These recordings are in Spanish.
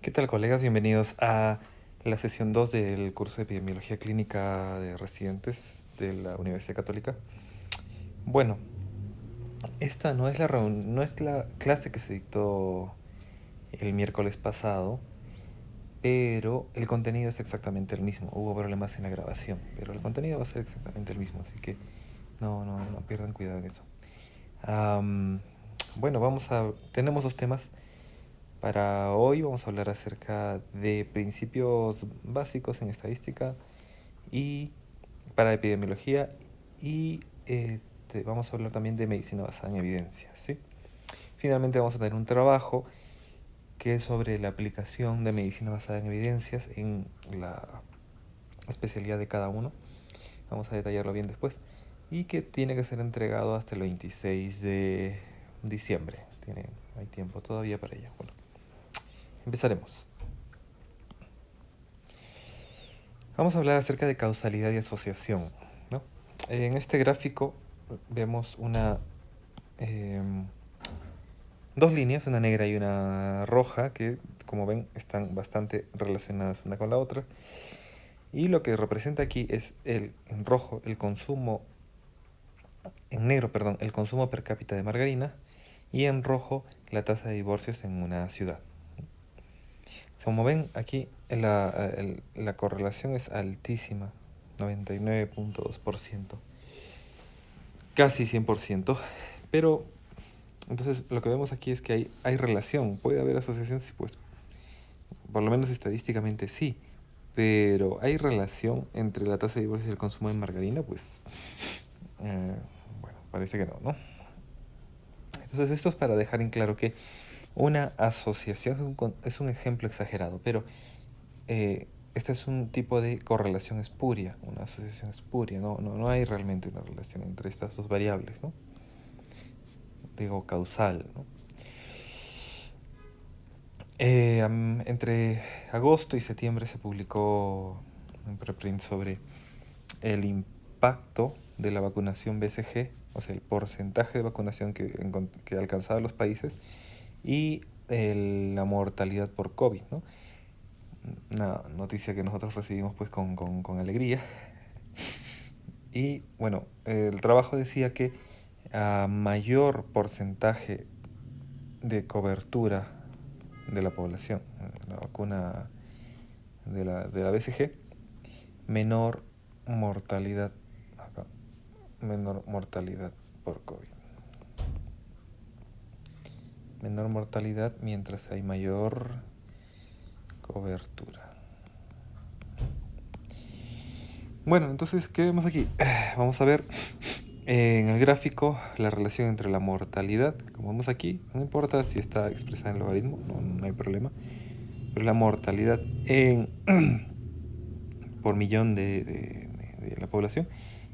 ¿Qué tal, colegas? Bienvenidos a la sesión 2 del curso de Epidemiología Clínica de Residentes de la Universidad Católica. Bueno, esta no es la clase que se dictó el miércoles pasado, pero el contenido es exactamente el mismo. Hubo problemas en la grabación, pero el contenido va a ser exactamente el mismo, así que no pierdan cuidado en eso. Am, bueno, tenemos dos temas. Para hoy vamos a hablar acerca de principios básicos en estadística y para epidemiología y vamos a hablar también de medicina basada en evidencias, ¿sí? Finalmente vamos a tener un trabajo que es sobre la aplicación de medicina basada en evidencias en la especialidad de cada uno. Vamos a detallarlo bien después. Y que tiene que ser entregado hasta el 26 de diciembre. Hay tiempo todavía para ello. Bueno, empezaremos. Vamos a hablar acerca de causalidad y asociación, ¿no? En este gráfico vemos dos líneas, una negra y una roja, que como ven están bastante relacionadas una con la otra. Y lo que representa aquí es en rojo el consumo, en negro, perdón, el consumo per cápita de margarina y en rojo la tasa de divorcios en una ciudad. Como ven aquí la correlación es altísima, 99.2%, casi 100%, pero entonces lo que vemos aquí es que hay relación, puede haber asociación, sí, pues por lo menos estadísticamente sí, pero hay relación entre la tasa de divorcio y el consumo de margarina, pues eh, bueno, parece que no. Entonces esto es para dejar en claro que una asociación es un ejemplo exagerado, pero este es un tipo de correlación espuria, una asociación espuria, no hay realmente una relación entre estas dos variables, ¿no? Digo, causal, ¿no? Entre agosto y septiembre se publicó un preprint sobre el impacto de la vacunación BCG, o sea, el porcentaje de vacunación que alcanzaba los países y la mortalidad por COVID, ¿no? Una noticia que nosotros recibimos pues con alegría. Y bueno, el trabajo decía que a mayor porcentaje de cobertura de la población, la vacuna de la BCG, menor mortalidad, acá, menor mortalidad por COVID. Menor mortalidad mientras hay mayor cobertura. Bueno, entonces, ¿qué vemos aquí? Vamos a ver en el gráfico la relación entre la mortalidad, como vemos aquí, no importa si está expresada en logaritmo, no hay problema, pero la mortalidad por millón de la población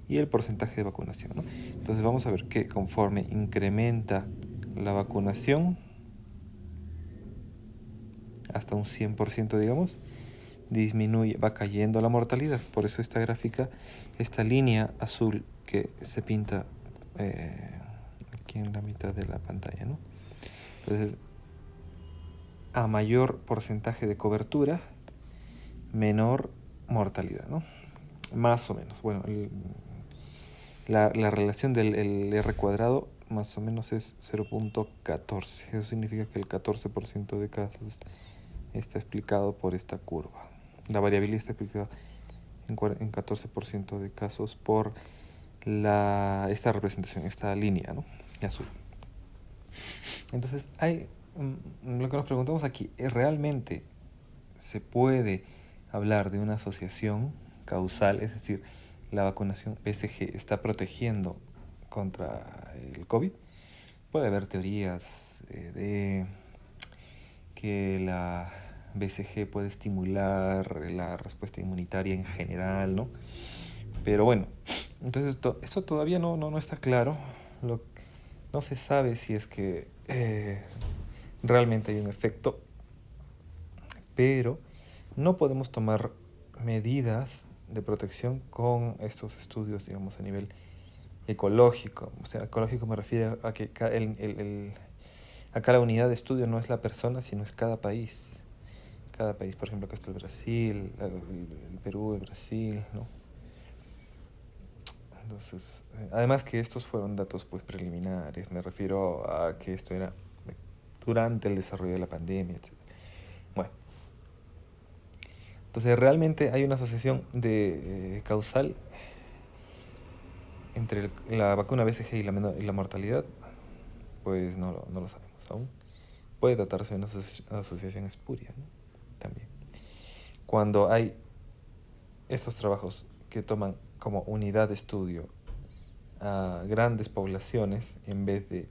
y el porcentaje de vacunación, ¿no? Entonces vamos a ver que conforme incrementa la vacunación hasta un 100%, digamos, va cayendo la mortalidad. Por eso esta gráfica, esta línea azul que se pinta aquí en la mitad de la pantalla, ¿no? Entonces, a mayor porcentaje de cobertura, menor mortalidad, ¿no? Más o menos. Bueno, la relación del R cuadrado más o menos es 0.14. Eso significa que el 14% de casos está explicado por esta curva. La variabilidad está explicada en 14% de casos por esta representación, esta línea, ¿no? Azul. Entonces, lo que nos preguntamos aquí, ¿es realmente se puede hablar de una asociación causal? Es decir, la vacunación BCG está protegiendo contra el COVID. Puede haber teorías de que la BCG puede estimular la respuesta inmunitaria en general, ¿no? Pero bueno, entonces eso todavía no está claro. No se sabe si es que realmente hay un efecto, pero no podemos tomar medidas de protección con estos estudios, digamos, a nivel ecológico. O sea, ecológico me refiero a que acá la unidad de estudio no es la persona, sino es cada país. cada país. Por ejemplo, acá está el Brasil, el Perú, el Brasil, ¿no? Entonces, además que estos fueron datos pues preliminares, me refiero a que esto era durante el desarrollo de la pandemia, etc. Bueno, entonces realmente hay una asociación de causal entre la vacuna BCG y la mortalidad, pues no lo sabemos aún. Puede tratarse de una asociación espuria, ¿no? También. Cuando hay estos trabajos que toman como unidad de estudio a grandes poblaciones en vez de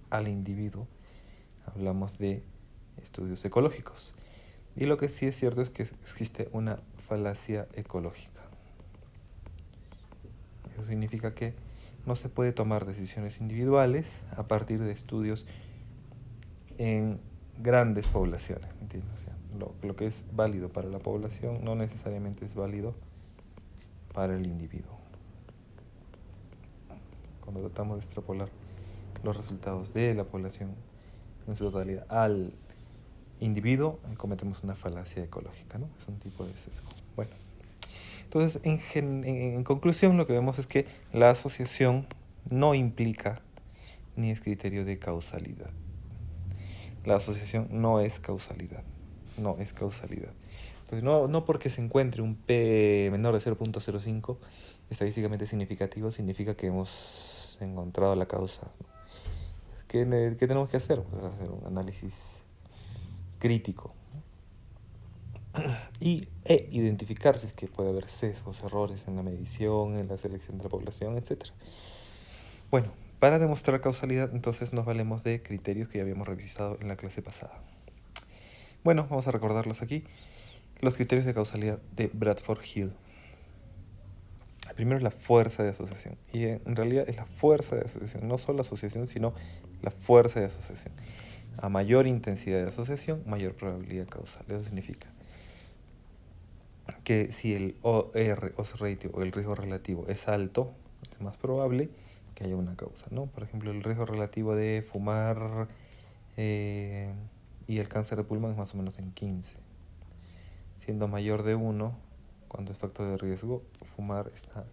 al individuo, hablamos de estudios ecológicos. Y lo que sí es cierto es que existe una falacia ecológica. Eso significa que no se puede tomar decisiones individuales a partir de estudios en grandes poblaciones, ¿entiendes? O sea, lo que es válido para la población no necesariamente es válido para el individuo. Cuando tratamos de extrapolar los resultados de la población en su totalidad al individuo, cometemos una falacia ecológica, ¿no? Es un tipo de sesgo. Bueno, entonces, en conclusión, lo que vemos es que la asociación no implica ni es criterio de causalidad. La asociación no es causalidad. No es causalidad. Entonces, no porque se encuentre un P menor de 0.05 estadísticamente significativo, significa que hemos encontrado la causa. ¿Qué tenemos que hacer? Pues hacer un análisis crítico e identificar si es que puede haber sesgos, errores en la medición, en la selección de la población, etc. Bueno, para demostrar causalidad, entonces nos valemos de criterios que ya habíamos revisado en la clase pasada. Bueno, vamos a recordarlos aquí. Los criterios de causalidad de Bradford Hill. El primero es la fuerza de asociación. Y en realidad es la fuerza de asociación, no solo asociación, sino la fuerza de asociación. A mayor intensidad de asociación, mayor probabilidad causal. Eso significa que si el OR, odds ratio, o el riesgo relativo es alto, es más probable que haya una causa, ¿no? Por ejemplo, el riesgo relativo de fumar y el cáncer de pulmón es más o menos en 15. Siendo mayor de 1, cuando es factor de riesgo, fumar está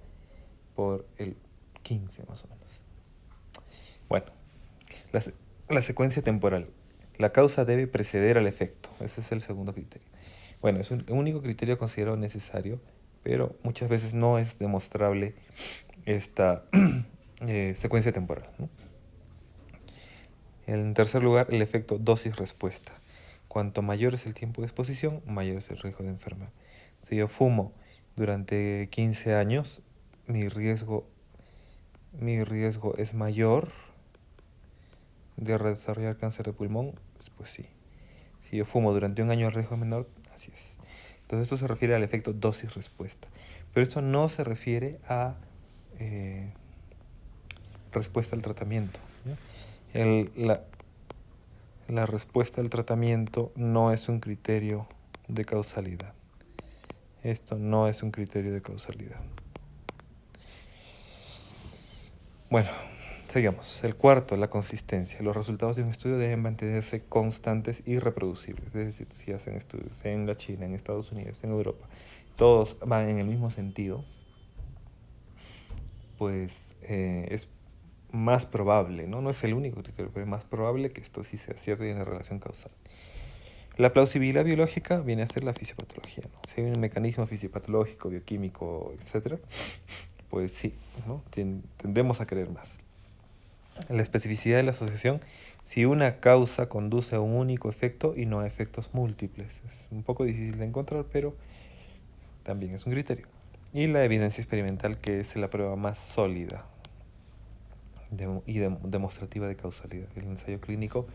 por el 15 más o menos. Bueno, la secuencia temporal. La causa debe preceder al efecto. Ese es el segundo criterio. Bueno, es un único criterio considerado necesario, pero muchas veces no es demostrable esta secuencia temporal, ¿no? En tercer lugar, el efecto dosis-respuesta. Cuanto mayor es el tiempo de exposición, mayor es el riesgo de enfermedad. Si yo fumo durante 15 años, mi riesgo es mayor de desarrollar cáncer de pulmón, pues sí. Si yo fumo durante un año, el riesgo es menor, así es. Entonces esto se refiere al efecto dosis-respuesta. Pero esto no se refiere a respuesta al tratamiento, ¿no? La respuesta al tratamiento no es un criterio de causalidad. Esto no es un criterio de causalidad. Bueno, sigamos. El cuarto, la consistencia. Los resultados de un estudio deben mantenerse constantes y reproducibles. Es decir, si hacen estudios en la China, en Estados Unidos, en Europa, todos van en el mismo sentido, pues es más probable, ¿no? No es el único criterio, pero es más probable que esto sí sea cierto y en la relación causal. La plausibilidad biológica viene a ser la fisiopatología, ¿no? Si hay un mecanismo fisiopatológico, bioquímico, etc., pues sí, ¿no? Tendemos a creer más. La especificidad de la asociación, si una causa conduce a un único efecto y no a efectos múltiples. Es un poco difícil de encontrar, pero también es un criterio. Y la evidencia experimental, que es la prueba más sólida y demostrativa de causalidad, el ensayo clínico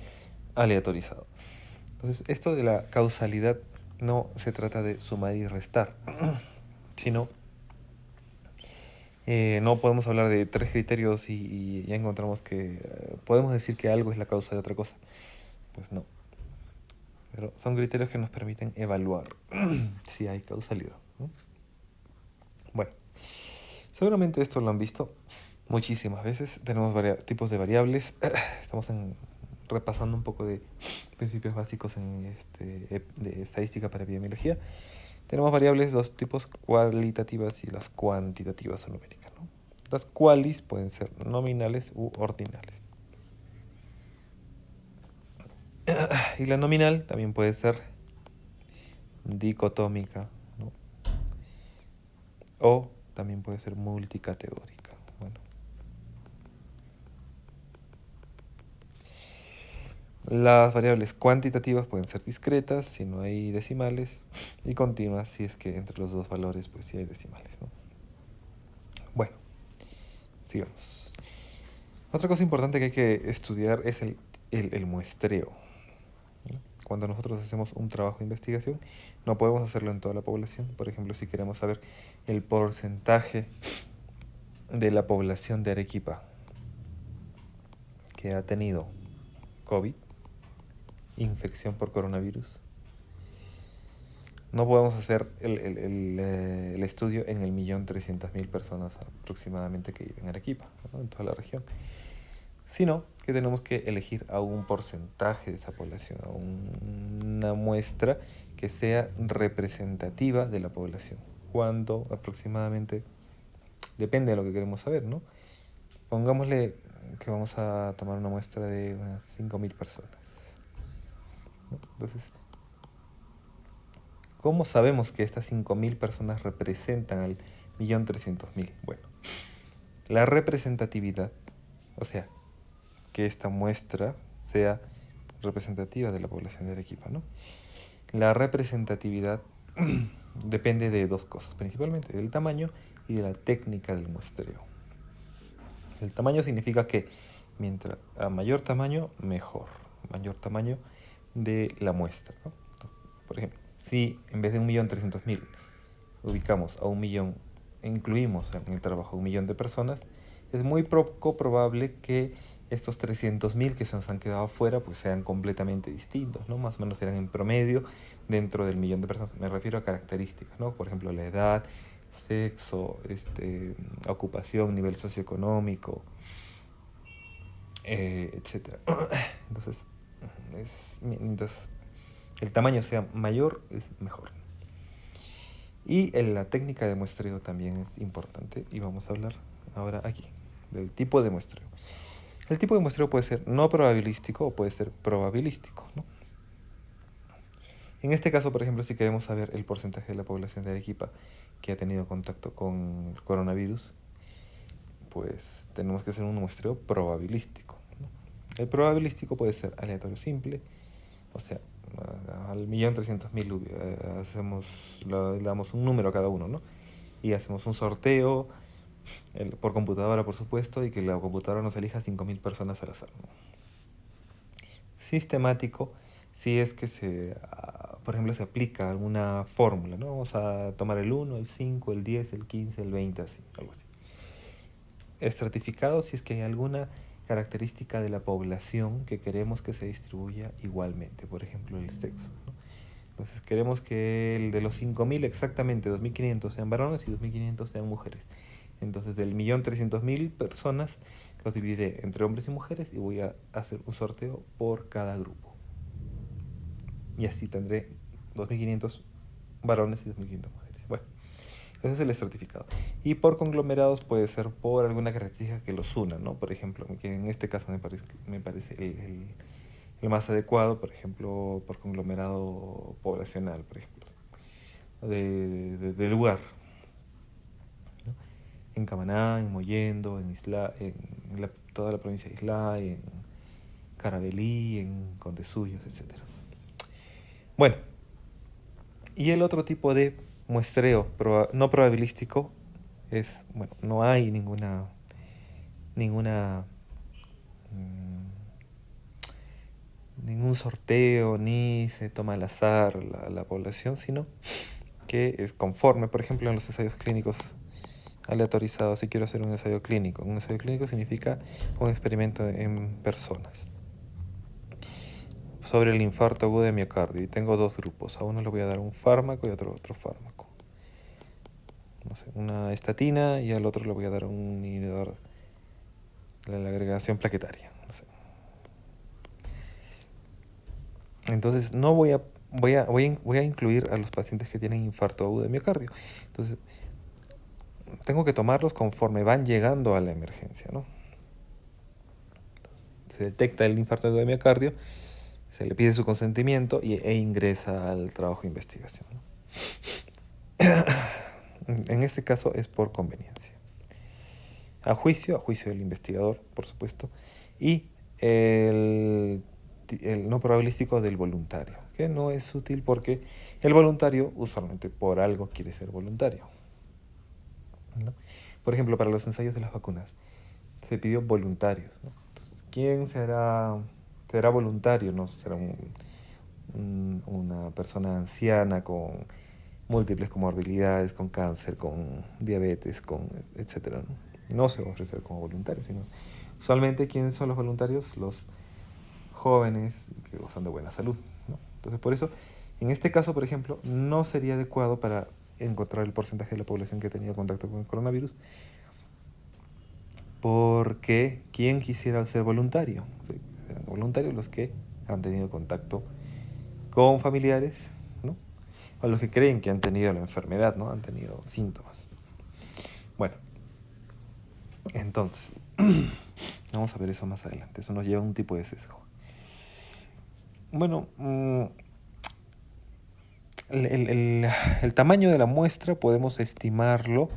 aleatorizado. Entonces, esto de la causalidad no se trata de sumar y restar, sino no podemos hablar de tres criterios y ya encontramos que podemos decir que algo es la causa de otra cosa. Pues no. Pero son criterios que nos permiten evaluar si hay causalidad, ¿no? Bueno, seguramente esto lo han visto muchísimas veces. Tenemos varios tipos de variables. Estamos repasando un poco de principios básicos de estadística para epidemiología, tenemos variables de dos tipos, cualitativas y las cuantitativas o numéricas, ¿no? Las cualis pueden ser nominales u ordinales. Y la nominal también puede ser dicotómica, ¿no? O también puede ser multicategórica. Bueno. Las variables cuantitativas pueden ser discretas si no hay decimales y continuas si es que entre los dos valores pues sí hay decimales, ¿no? Bueno, sigamos. Otra cosa importante que hay que estudiar es el muestreo. Cuando nosotros hacemos un trabajo de investigación, no podemos hacerlo en toda la población. Por ejemplo, si queremos saber el porcentaje de la población de Arequipa que ha tenido COVID, infección por coronavirus, no podemos hacer el estudio en el 1.300.000 personas aproximadamente que viven en Arequipa, ¿no? En toda la región, sino que tenemos que elegir a un porcentaje de esa población, a una muestra que sea representativa de la población, cuando aproximadamente, depende de lo que queremos saber, ¿no? Pongámosle que vamos a tomar una muestra de unas 5.000 personas, ¿no? Entonces, ¿cómo sabemos que estas 5.000 personas representan al 1.300.000? Bueno, la representatividad, o sea, que esta muestra sea representativa de la población de Arequipa, ¿no? La representatividad depende de dos cosas, principalmente del tamaño y de la técnica del muestreo. El tamaño significa que mientras a mayor tamaño, mejor. Mayor tamaño de la muestra, ¿no? Por ejemplo, si en vez de 1.300.000 ubicamos a 1.000.000, incluimos en el trabajo 1.000.000 de personas, es muy poco probable que estos 300.000 que se nos han quedado afuera pues sean completamente distintos, ¿no? Más o menos serán en promedio dentro del 1.000.000 de personas. Me refiero a características, ¿no? Por ejemplo, la edad, sexo, ocupación, nivel socioeconómico, etcétera. Entonces, mientras el tamaño sea mayor, es mejor. Y la técnica de muestreo también es importante y vamos a hablar ahora aquí del tipo de muestreo. El tipo de muestreo puede ser no probabilístico o puede ser probabilístico, ¿no? En este caso, por ejemplo, si queremos saber el porcentaje de la población de Arequipa que ha tenido contacto con el coronavirus, pues tenemos que hacer un muestreo probabilístico, ¿no? El probabilístico puede ser aleatorio simple, o sea, al 1.300.000 le damos un número a cada uno, ¿no? Y hacemos un sorteo por computadora, por supuesto, y que la computadora nos elija 5.000 personas al azar, ¿no? Sistemático, si es que por ejemplo, se aplica alguna fórmula, ¿no? Vamos a tomar el 1, el 5, el 10, el 15, el 20, así, algo así. Estratificado, si es que hay alguna característica de la población que queremos que se distribuya igualmente, por ejemplo, el sexo, ¿no? Entonces queremos que el de los 5.000 exactamente 2.500 sean varones y 2.500 sean mujeres. Entonces del 1.300.000 personas los dividiré entre hombres y mujeres y voy a hacer un sorteo por cada grupo. Y así tendré 2.500 varones y 2.500 mujeres. Bueno, ese es el estratificado. Y por conglomerados puede ser por alguna característica que los una, ¿no? Por ejemplo, que en este caso me parece el más adecuado, por ejemplo, por conglomerado poblacional, por ejemplo, de lugar, ¿no? En Camaná, en Mollendo, en toda la provincia de Islay, en Carabelí, en Condesuyos, etc. Bueno, y el otro tipo de muestreo no probabilístico es, bueno, no hay ninguna ningún sorteo, ni se toma al azar la población, sino que es conforme, por ejemplo, en los ensayos clínicos aleatorizados. Si quiero hacer un ensayo clínico significa un experimento en personas sobre el infarto agudo de miocardio, y tengo dos grupos. A uno le voy a dar un fármaco y a otro fármaco, no sé, una estatina, y al otro le voy a dar un inhibidor de la agregación plaquetaria, no sé. Entonces, no voy a incluir a los pacientes que tienen infarto agudo de miocardio. Entonces, tengo que tomarlos conforme van llegando a la emergencia, ¿no? Entonces, se detecta el infarto agudo de miocardio, se le pide su consentimiento e ingresa al trabajo de investigación, ¿no? En este caso es por conveniencia. A juicio del investigador, por supuesto, y el no probabilístico del voluntario, que no es útil porque el voluntario usualmente por algo quiere ser voluntario, ¿no? Por ejemplo, para los ensayos de las vacunas se pidió voluntarios, ¿no? Entonces, ¿quién será voluntario? ¿No? ¿Será una persona anciana con múltiples comorbilidades, con cáncer, con diabetes, etcétera, ¿no? No se va a ofrecer como voluntario, sino usualmente, ¿quiénes son los voluntarios? Los jóvenes que gozan de buena salud, ¿no? Entonces, por eso, en este caso, por ejemplo, no sería adecuado para encontrar el porcentaje de la población que ha tenido contacto con el coronavirus, porque ¿quién quisiera ser voluntario? Sí, serán voluntarios los que han tenido contacto con familiares, ¿no? O los que creen que han tenido la enfermedad, ¿no? Han tenido síntomas. Bueno, entonces, vamos a ver eso más adelante. Eso nos lleva a un tipo de sesgo. Bueno, el tamaño de la muestra podemos estimarlo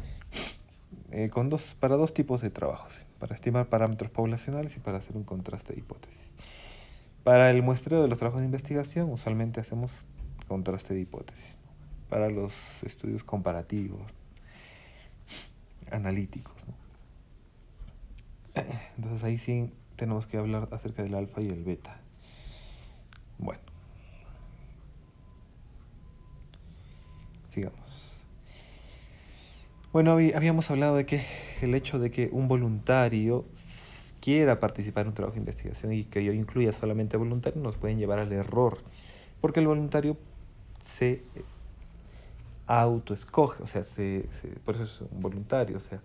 para dos tipos de trabajos, para estimar parámetros poblacionales y para hacer un contraste de hipótesis. Para el muestreo de los trabajos de investigación, usualmente hacemos contraste de hipótesis, ¿no? Para los estudios comparativos, analíticos, ¿no? Entonces ahí sí tenemos que hablar acerca del alfa y el beta. Bueno, sigamos. Bueno, habíamos hablado de que el hecho de que un voluntario quiera participar en un trabajo de investigación y que yo incluya solamente voluntarios nos pueden llevar al error, porque el voluntario se autoescoge, o sea, por eso es un voluntario, o sea,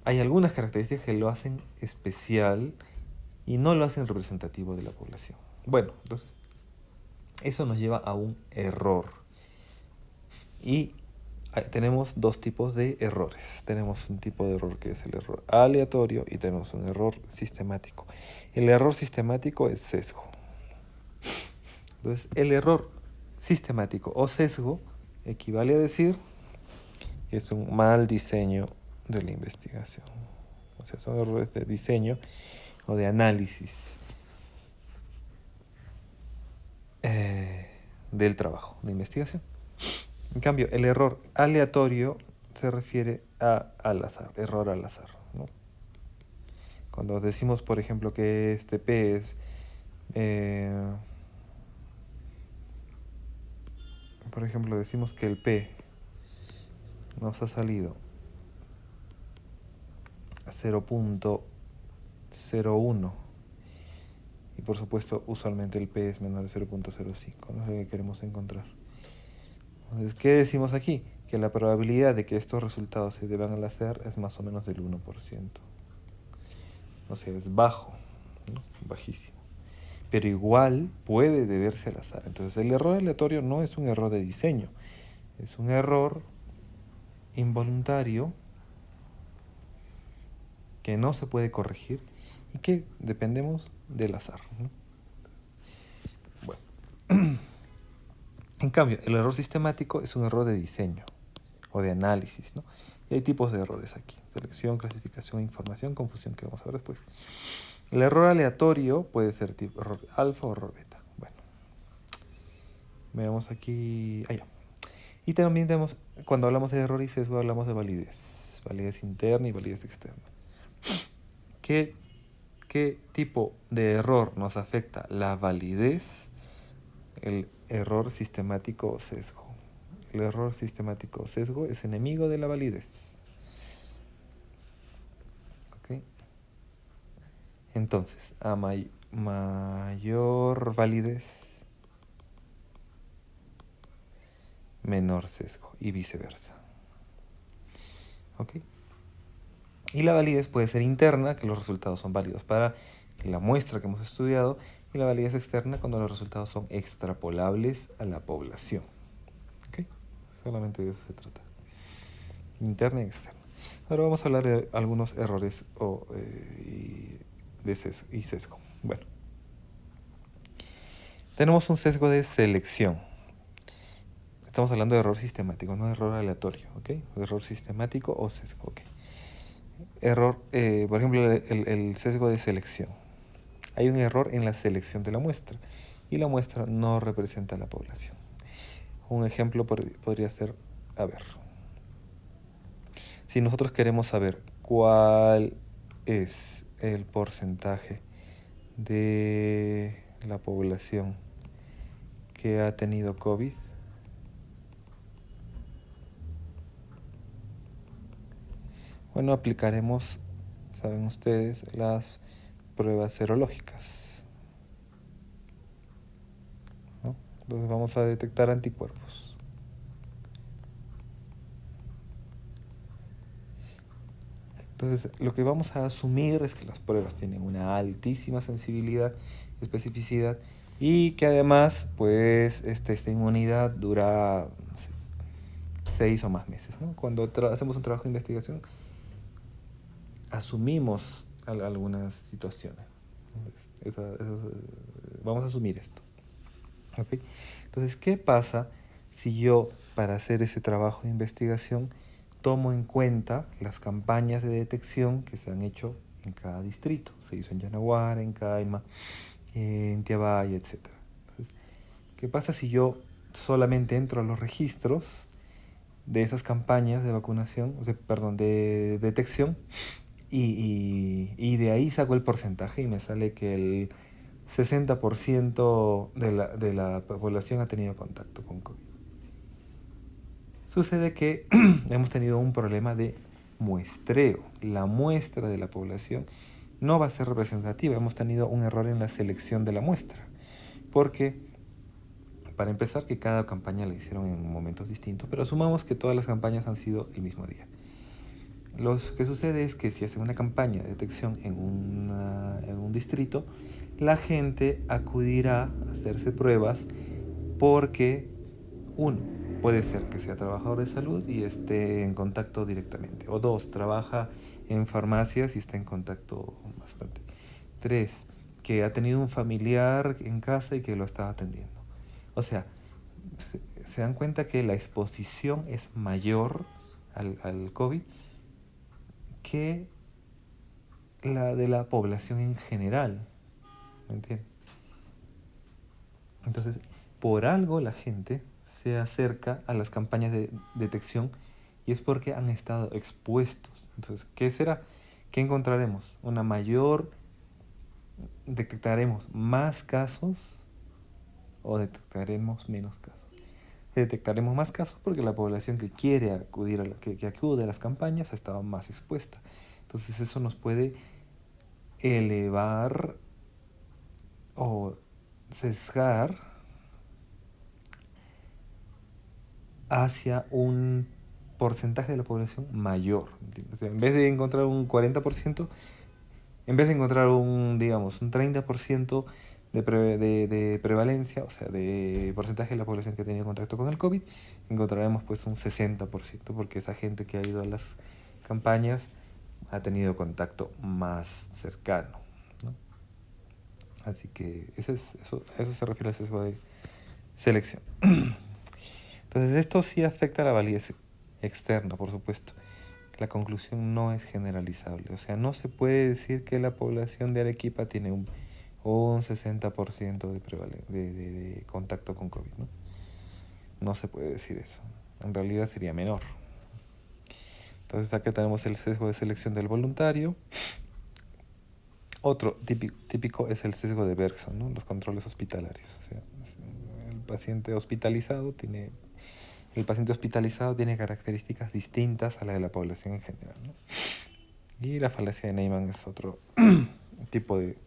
hay algunas características que lo hacen especial y no lo hacen representativo de la población. Bueno, entonces, eso nos lleva a un error. Y tenemos dos tipos de errores. Tenemos un tipo de error que es el error aleatorio y tenemos un error sistemático. El error sistemático es sesgo. Entonces, el error sistemático o sesgo equivale a decir que es un mal diseño de la investigación. O sea, son errores de diseño o de análisis del trabajo de investigación. En cambio, el error aleatorio se refiere al azar, error al azar, ¿no? Cuando decimos, por ejemplo, que este P es, por ejemplo, decimos que el P nos ha salido a 0.01 y por supuesto usualmente el P es menor de 0.05, no es lo que queremos encontrar. Entonces, ¿qué decimos aquí? Que la probabilidad de que estos resultados se deban al azar es más o menos del 1%. O sea, es bajo, ¿no? Bajísimo. Pero igual puede deberse al azar. Entonces, el error aleatorio no es un error de diseño, es un error involuntario que no se puede corregir y que dependemos del azar, ¿no? Bueno. En cambio, el error sistemático es un error de diseño o de análisis, ¿no? Y hay tipos de errores aquí: selección, clasificación, información, confusión, que vamos a ver después. El error aleatorio puede ser tipo error alfa o error beta. Bueno, veamos aquí. Allá. Y también tenemos, cuando hablamos de error y sesgo, hablamos de validez. Validez interna y validez externa. ¿Qué tipo de error nos afecta la validez? El error sistemático o sesgo. El error sistemático o sesgo es enemigo de la validez. ¿Okay? Entonces, a mayor validez, menor sesgo y viceversa. ¿Ok? Y la validez puede ser interna, que los resultados son válidos para la muestra que hemos estudiado, y la validez externa cuando los resultados son extrapolables a la población. ¿Ok? Solamente de eso se trata. Interna y externa. Ahora vamos a hablar de algunos errores y sesgo. Bueno, tenemos un sesgo de selección. Estamos hablando de error sistemático, no de error aleatorio, ¿ok? Error sistemático o sesgo, ¿ok? Error, por ejemplo, el sesgo de selección. Hay un error en la selección de la muestra y la muestra no representa a la población. Un ejemplo podría ser, a ver, si nosotros queremos saber cuál es el porcentaje de la población que ha tenido COVID, bueno, aplicaremos, saben ustedes, las pruebas serológicas, ¿no? Entonces vamos a detectar anticuerpos. Entonces, lo que vamos a asumir es que las pruebas tienen una altísima sensibilidad, especificidad, y que además, pues, esta inmunidad dura, no sé, 6 o más meses, ¿no? Cuando hacemos un trabajo de investigación, asumimos algunas situaciones. Vamos a asumir esto. ¿Okay? Entonces, ¿qué pasa si yo, para hacer ese trabajo de investigación, tomo en cuenta las campañas de detección que se han hecho en cada distrito? Se hizo en Yanaguara, en Caima, en Tiabaya, etc. Entonces, ¿qué pasa si yo solamente entro a los registros de esas campañas de vacunación, de detección, y de ahí saco el porcentaje y me sale que el 60% de la población ha tenido contacto con COVID? Sucede que hemos tenido un problema de muestreo. La muestra de la población no va a ser representativa. Hemos tenido un error en la selección de la muestra. Porque, para empezar, que cada campaña la hicieron en momentos distintos, pero asumamos que todas las campañas han sido el mismo día. Lo que sucede es que si hacen una campaña de detección en un distrito, la gente acudirá a hacerse pruebas porque, uno, puede ser que sea trabajador de salud y esté en contacto directamente. O dos, trabaja en farmacias y está en contacto bastante. Tres, que ha tenido un familiar en casa y que lo está atendiendo. O sea, se dan cuenta que la exposición es mayor al COVID que la de la población en general. ¿Me entiendes? Entonces, por algo la gente se acerca a las campañas de detección y es porque han estado expuestos. Entonces, ¿qué será? ¿Qué encontraremos? Una mayor... ¿Detectaremos más casos o detectaremos menos casos? Detectaremos más casos porque la población que quiere acudir que acude a las campañas ha estado más expuesta. Entonces eso nos puede elevar o sesgar hacia un porcentaje de la población mayor. O sea, en vez de encontrar un 40%, en vez de encontrar digamos, un 30% de prevalencia, o sea, de porcentaje de la población que ha tenido contacto con el COVID, encontraremos pues un 60%, porque esa gente que ha ido a las campañas ha tenido contacto más cercano, ¿no? Así que eso se refiere al sesgo de selección. Entonces esto sí afecta a la validez externa, por supuesto. La conclusión no es generalizable. O sea, no se puede decir que la población de Arequipa tiene un 60% de contacto con COVID, ¿no? No se puede decir eso. En realidad sería menor. Entonces acá tenemos el sesgo de selección del voluntario. Otro típico es el sesgo de Bergson, ¿no? Los controles hospitalarios. O sea, el paciente hospitalizado tiene características distintas a la de la población en general, ¿no? Y la falacia de Neyman es otro tipo de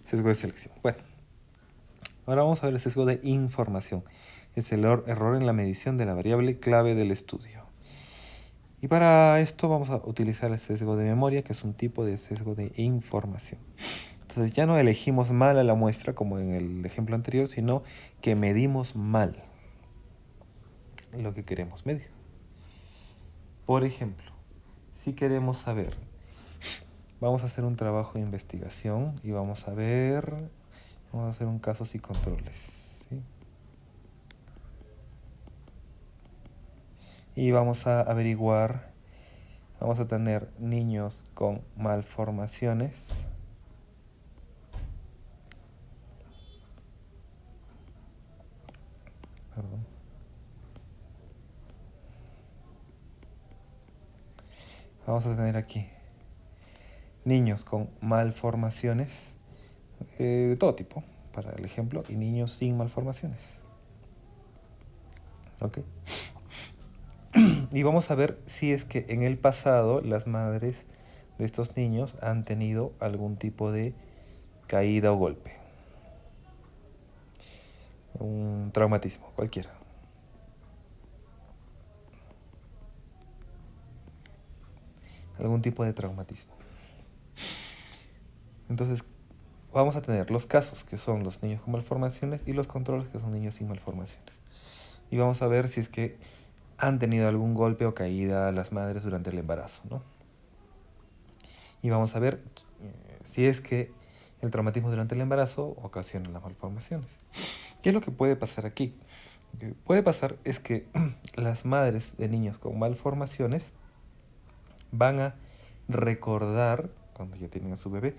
sesgo de selección. Bueno, ahora vamos a ver el sesgo de información. Es el error en la medición de la variable clave del estudio. Y para esto vamos a utilizar el sesgo de memoria, que es un tipo de sesgo de información. Entonces ya no elegimos mal a la muestra como en el ejemplo anterior, sino que medimos mal lo que queremos medir. Por ejemplo, si queremos saber, vamos a hacer un trabajo de investigación y vamos a hacer un casos y controles, ¿sí? Y vamos a averiguar, vamos a tener niños con malformaciones, perdón. Vamos a tener aquí niños con malformaciones de todo tipo, para el ejemplo, y niños sin malformaciones. ¿Ok? Y vamos a ver si es que en el pasado las madres de estos niños han tenido algún tipo de caída o golpe. Un traumatismo, cualquiera. Algún tipo de traumatismo. Entonces, vamos a tener los casos, que son los niños con malformaciones, y los controles, que son niños sin malformaciones. Y vamos a ver si es que han tenido algún golpe o caída las madres durante el embarazo, ¿no? Y vamos a ver si es que el traumatismo durante el embarazo ocasiona las malformaciones. ¿Qué es lo que puede pasar aquí? Lo que puede pasar es que las madres de niños con malformaciones van a recordar, cuando ya tienen a su bebé,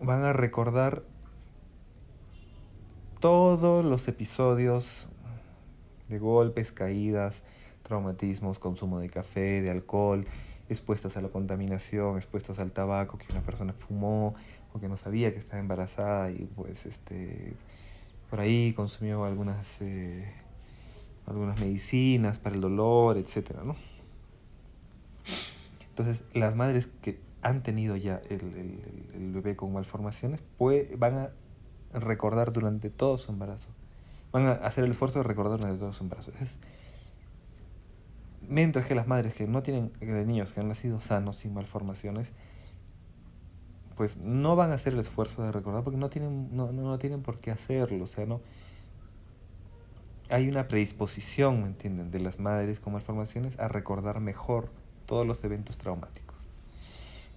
van a recordar todos los episodios de golpes, caídas, traumatismos, consumo de café, de alcohol, expuestas a la contaminación, expuestas al tabaco que una persona fumó o que no sabía que estaba embarazada y pues por ahí consumió algunas medicinas para el dolor, etcétera, ¿no? Entonces, las madres que han tenido ya el bebé con malformaciones van a recordar durante todo su embarazo. Van a hacer el esfuerzo de recordar durante todo su embarazo. Mientras que las madres que no tienen de niños que han nacido sanos, sin malformaciones, pues no van a hacer el esfuerzo de recordar porque no tienen por qué hacerlo. O sea, no hay una predisposición, ¿me entienden?, de las madres con malformaciones a recordar mejor todos los eventos traumáticos.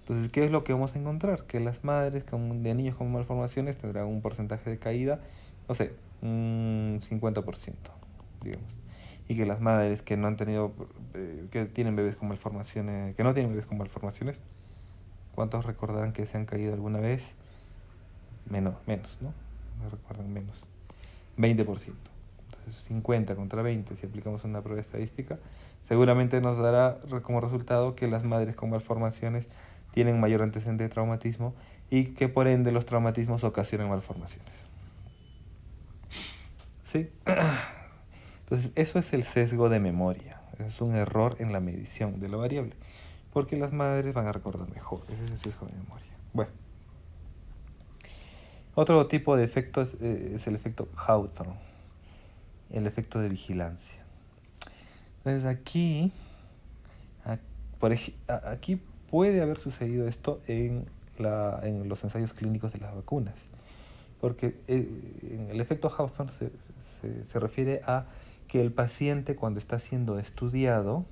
Entonces, ¿qué es lo que vamos a encontrar? Que las madres de niños con malformaciones tendrán un porcentaje de caída, no sé, un 50%, digamos. Y que las madres que no han tenido, que tienen bebés con malformaciones, que no tienen bebés con malformaciones, ¿cuántos recordarán que se han caído alguna vez? Menos, ¿no? No recuerdan menos. 20%. Entonces, 50 contra 20, si aplicamos una prueba estadística, seguramente nos dará como resultado que las madres con malformaciones tienen mayor antecedente de traumatismo y que por ende los traumatismos ocasionan malformaciones. ¿Sí? Entonces, eso es el sesgo de memoria. Es un error en la medición de la variable. Porque las madres van a recordar mejor. Ese es el sesgo de memoria. Bueno. Otro tipo de efecto es el efecto Hawthorne. El efecto de vigilancia. Entonces aquí puede haber sucedido esto en los ensayos clínicos de las vacunas. Porque el efecto Hawthorne se refiere a que el paciente, cuando está siendo estudiado,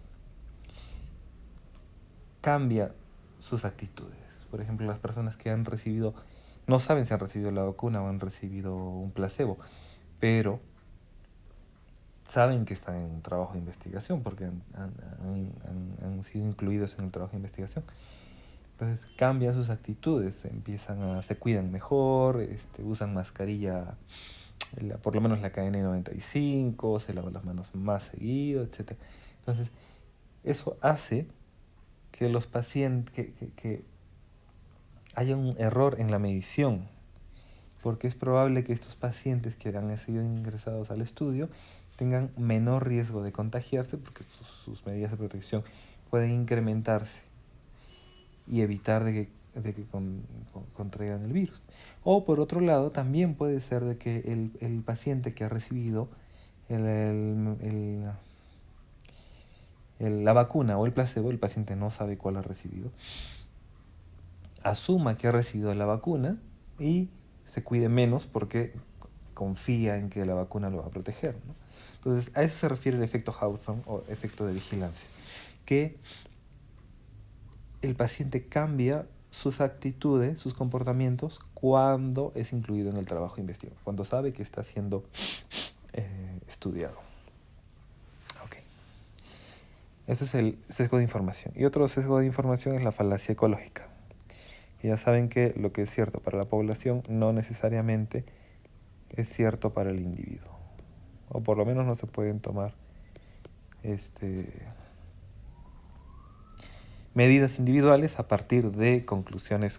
cambia sus actitudes. Por ejemplo, las personas que no saben si han recibido la vacuna o han recibido un placebo, pero saben que están en un trabajo de investigación porque han sido incluidos en el trabajo de investigación. Entonces cambian sus actitudes, se cuidan mejor, usan mascarilla, por lo menos la KN95, se lavan las manos más seguido, etc. Entonces, eso hace que los pacientes, que haya un error en la medición, porque es probable que estos pacientes que han sido ingresados al estudio tengan menor riesgo de contagiarse porque sus medidas de protección pueden incrementarse y evitar de que contraigan el virus. O por otro lado, también puede ser de que el paciente que ha recibido la vacuna o el placebo, el paciente no sabe cuál ha recibido, asuma que ha recibido la vacuna y se cuide menos porque confía en que la vacuna lo va a proteger, ¿no? Entonces, a eso se refiere el efecto Hawthorne o efecto de vigilancia, que el paciente cambia sus actitudes, sus comportamientos, cuando es incluido en el trabajo investigado, cuando sabe que está siendo estudiado. Okay. Ese es el sesgo de información. Y otro sesgo de información es la falacia ecológica. Y ya saben que lo que es cierto para la población no necesariamente es cierto para el individuo. O por lo menos no se pueden tomar medidas individuales a partir de conclusiones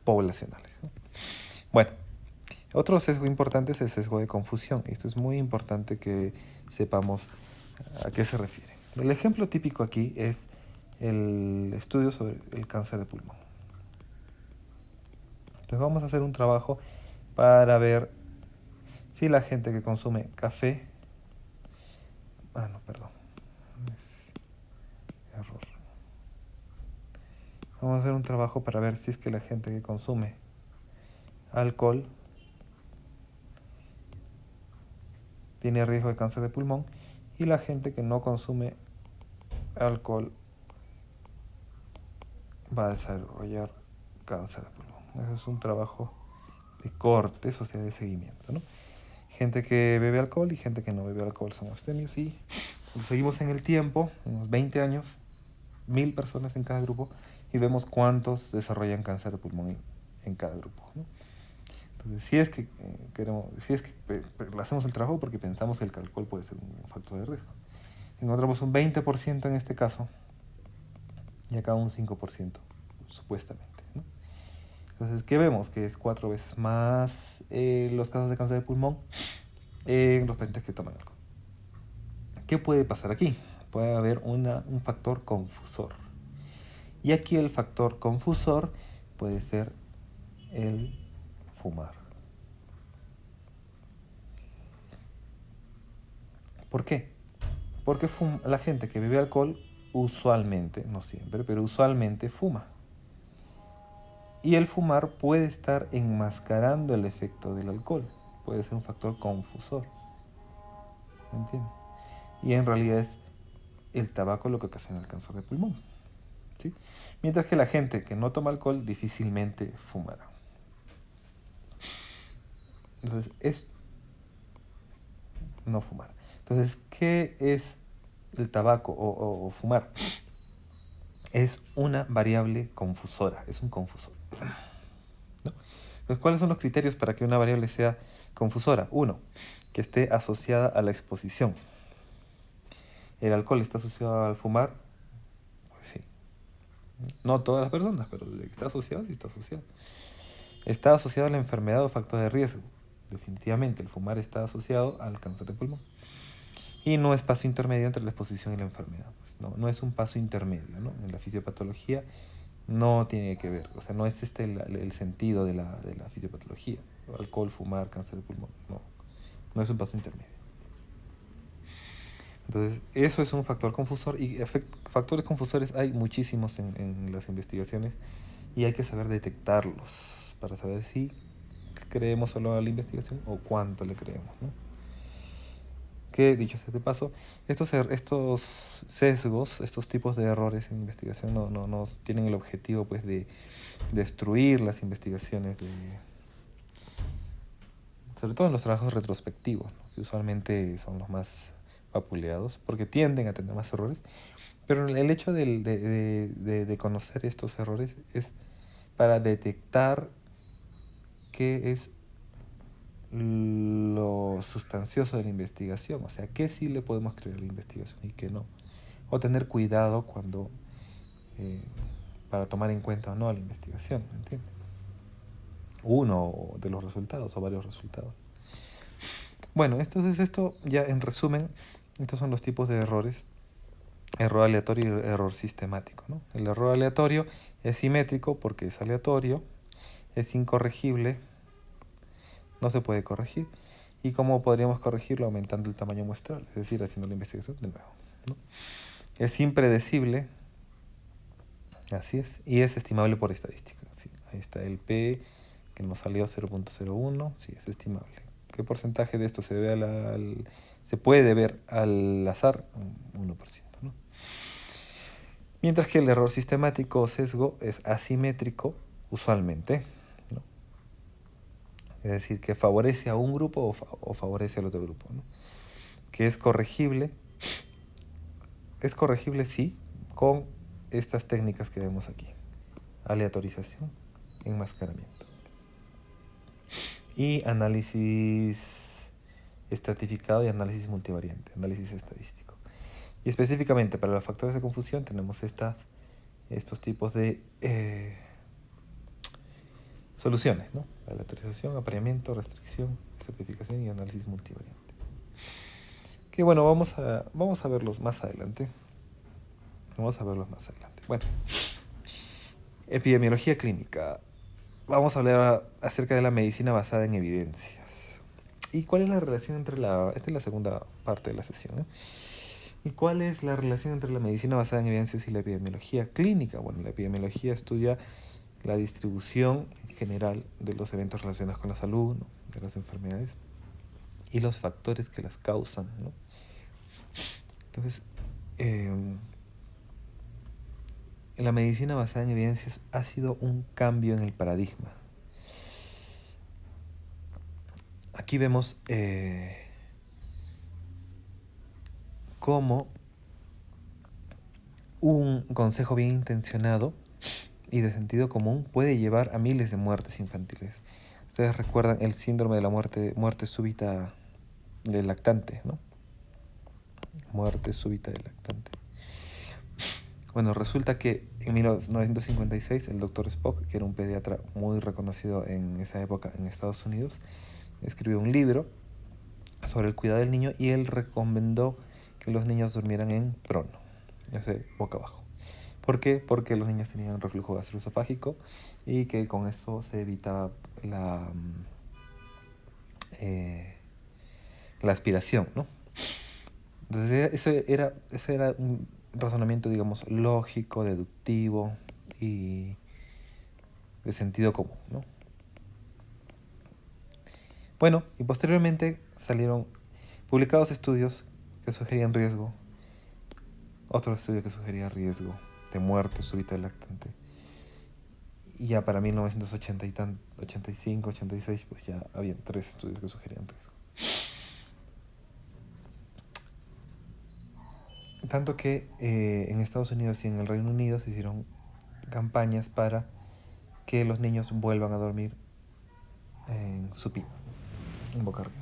poblacionales, ¿no? Bueno, otro sesgo importante es el sesgo de confusión. Esto es muy importante que sepamos a qué se refiere. El ejemplo típico aquí es el estudio sobre el cáncer de pulmón. Entonces vamos a hacer un trabajo para ver si la gente que consume café... Error. Vamos a hacer un trabajo para ver si es que la gente que consume alcohol tiene riesgo de cáncer de pulmón y la gente que no consume alcohol va a desarrollar cáncer de pulmón. Eso es un trabajo de cortes, o sea, de seguimiento, ¿no? Gente que bebe alcohol y gente que no bebe alcohol son abstemios y seguimos en el tiempo, unos 20 años, 1000 personas en cada grupo y vemos cuántos desarrollan cáncer de pulmón en cada grupo, ¿no? Entonces, si es que hacemos el trabajo porque pensamos que el alcohol puede ser un factor de riesgo. Encontramos un 20% en este caso y acá un 5%, supuestamente, ¿no? Entonces, ¿qué vemos? Que es 4 veces más los casos de cáncer de pulmón en los pacientes que toman alcohol. ¿Qué puede pasar aquí? Puede haber un factor confusor. Y aquí el factor confusor puede ser el fumar. ¿Por qué? Porque la gente que bebe alcohol usualmente, no siempre, pero usualmente fuma. Y el fumar puede estar enmascarando el efecto del alcohol. Puede ser un factor confusor. ¿Me entiendes? Y en realidad es el tabaco lo que ocasiona el cáncer de pulmón, ¿sí? Mientras que la gente que no toma alcohol difícilmente fumará. Entonces, es no fumar. Entonces, ¿qué es el tabaco o fumar? Es una variable confusora, es un confusor, ¿no? Entonces, ¿cuáles son los criterios para que una variable sea confusora? Uno, que esté asociada a la exposición. ¿El alcohol está asociado al fumar? Pues sí. No todas las personas, pero está asociado, sí está asociado. Está asociado a la enfermedad o factor de riesgo. Definitivamente, el fumar está asociado al cáncer de pulmón. Y no es paso intermedio entre la exposición y la enfermedad. Pues no es un paso intermedio, ¿no? En la fisiopatología no tiene que ver. O sea, no es el sentido de la fisiopatología. Alcohol, fumar, cáncer de pulmón. No es un paso intermedio. Entonces, eso es un factor confusor. Y factores confusores hay muchísimos en las investigaciones. Y hay que saber detectarlos para saber si creemos solo a la investigación o cuánto le creemos, ¿no? Que, dicho sea de paso, estos sesgos, estos tipos de errores en investigación no tienen el objetivo, pues, de destruir las investigaciones, sobre todo en los trabajos retrospectivos, ¿no? Que usualmente son los más vapuleados porque tienden a tener más errores, pero el hecho de conocer estos errores es para detectar qué es lo sustancioso de la investigación, o sea, qué sí le podemos creer a la investigación y qué no, o tener cuidado cuando para tomar en cuenta o no la investigación, ¿me entiendes? Uno de los resultados o varios resultados. Bueno, entonces esto ya en resumen, estos son los tipos de errores: error aleatorio y error sistemático, ¿no? El error aleatorio es simétrico porque es aleatorio, es incorregible, no se puede corregir. ¿Y cómo podríamos corregirlo? Aumentando el tamaño muestral, es decir, haciendo la investigación de nuevo, ¿no? Es impredecible, Así es, y es estimable por estadística. Sí, ahí está el P, que nos salió 0.01, sí, es estimable. ¿Qué porcentaje de esto se puede ver al azar? Un 1%, ¿no? Mientras que el error sistemático o sesgo es asimétrico usualmente, ¿no? Es decir, que favorece a un grupo o favorece al otro grupo, ¿no? Que es corregible sí, con estas técnicas que vemos aquí: aleatorización, enmascaramiento y análisis estratificado y análisis multivariante, análisis estadístico. Y específicamente para los factores de confusión tenemos estos tipos de soluciones, ¿no? Aleatorización, apareamiento, restricción, estratificación y análisis multivariante. Que bueno, vamos a verlos más adelante. Bueno, epidemiología clínica. Vamos a hablar acerca de la medicina basada en evidencias. ¿Y cuál es la relación entre esta es la segunda parte de la sesión, ¿eh? ¿Y cuál es la relación entre la medicina basada en evidencias y la epidemiología clínica? Bueno, la epidemiología estudia la distribución general de los eventos relacionados con la salud, ¿no? De las enfermedades y los factores que las causan, ¿no? Entonces, la medicina basada en evidencias ha sido un cambio en el paradigma. Aquí vemos cómo un consejo bien intencionado y de sentido común puede llevar a miles de muertes infantiles. Ustedes recuerdan el síndrome de la muerte súbita del lactante, ¿no? Muerte súbita del lactante. Bueno, resulta que en 1956 el doctor Spock, que era un pediatra muy reconocido en esa época en Estados Unidos, escribió un libro sobre el cuidado del niño y él recomendó que los niños durmieran en prono, ya sea boca abajo. ¿Por qué? Porque los niños tenían reflujo gastroesofágico y que con eso se evitaba la aspiración, ¿no? Entonces ese era un razonamiento, digamos, lógico, deductivo y de sentido común, ¿no? Bueno, y posteriormente salieron publicados estudios que sugerían riesgo, otro estudio que sugería riesgo de muerte súbita del lactante. Y ya para 1985, 86, pues ya habían 3 estudios que sugerían riesgo. Tanto que en Estados Unidos y en el Reino Unido se hicieron campañas para que los niños vuelvan a dormir en supino, en boca arriba.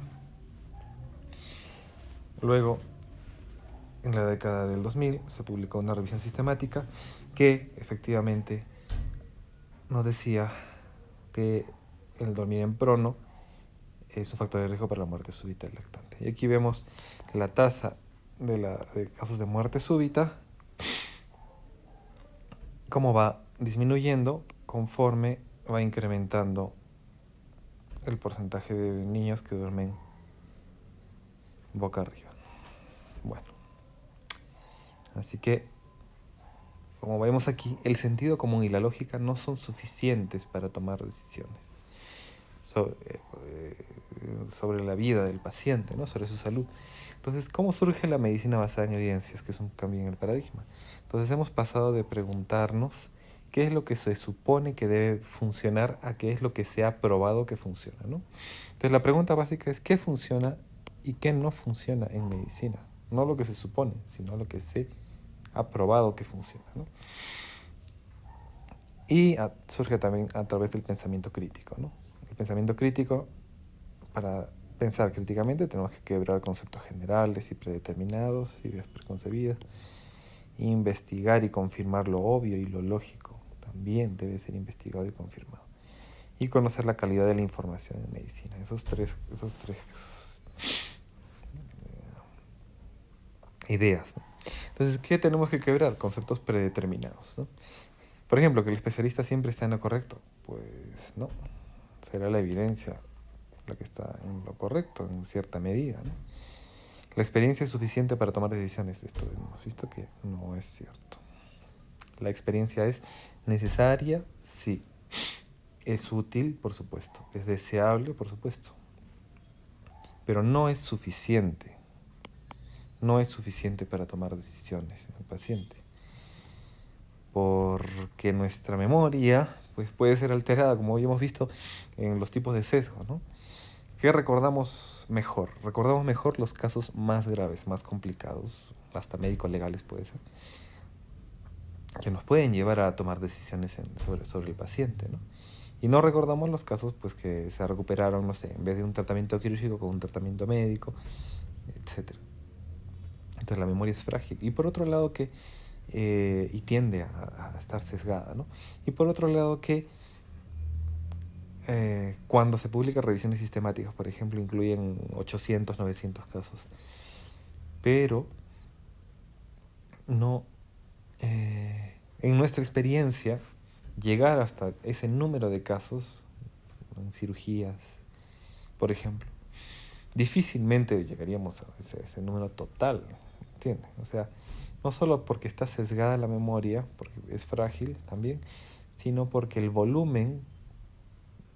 Luego, en la década del 2000, se publicó una revisión sistemática que efectivamente nos decía que el dormir en prono es un factor de riesgo para la muerte súbita del lactante. Y aquí vemos la tasa de casos de muerte súbita, cómo va disminuyendo conforme va incrementando el porcentaje de niños que duermen boca arriba. Bueno, así que, como vemos aquí, el sentido común y la lógica no son suficientes para tomar decisiones sobre la vida del paciente, ¿no? Sobre su salud. Entonces, ¿cómo surge la medicina basada en evidencias? Que es un cambio en el paradigma. Entonces, hemos pasado de preguntarnos qué es lo que se supone que debe funcionar a qué es lo que se ha probado que funciona, ¿no? Entonces, la pregunta básica es qué funciona y qué no funciona en medicina. No lo que se supone, sino lo que se ha probado que funciona, ¿no? Y surge también a través del pensamiento crítico, ¿no? El pensamiento crítico, para pensar críticamente tenemos que quebrar conceptos generales y predeterminados, ideas preconcebidas, investigar y confirmar lo obvio y lo lógico también debe ser investigado y confirmado, y conocer la calidad de la información en medicina. Esos tres ideas, ¿no? Entonces, ¿qué tenemos que quebrar? Conceptos predeterminados, ¿no? Por ejemplo, que el especialista siempre está en lo correcto. Pues no, será la evidencia la que está en lo correcto en cierta medida, ¿no? La experiencia es suficiente para tomar decisiones. Esto hemos visto que no es cierto. La experiencia es necesaria, sí. Es útil, por supuesto. Es deseable, por supuesto. Pero no es suficiente. No es suficiente para tomar decisiones en el paciente. Porque nuestra memoria pues, puede ser alterada, como ya hemos visto en los tipos de sesgo, ¿no? ¿Qué recordamos mejor? Recordamos mejor los casos más graves, más complicados, hasta médico-legales puede ser, que nos pueden llevar a tomar decisiones sobre el paciente, ¿no? Y no recordamos los casos pues, que se recuperaron, no sé, en vez de un tratamiento quirúrgico con un tratamiento médico, etc. Entonces la memoria es frágil. Y por otro lado que, y tiende a estar sesgada, ¿no? Y por otro lado que cuando se publican revisiones sistemáticas, por ejemplo, incluyen 800, 900 casos, pero no, en nuestra experiencia, llegar hasta ese número de casos en cirugías, por ejemplo, difícilmente llegaríamos a ese número total, ¿entiendes? O sea, no solo porque está sesgada la memoria, porque es frágil también, sino porque el volumen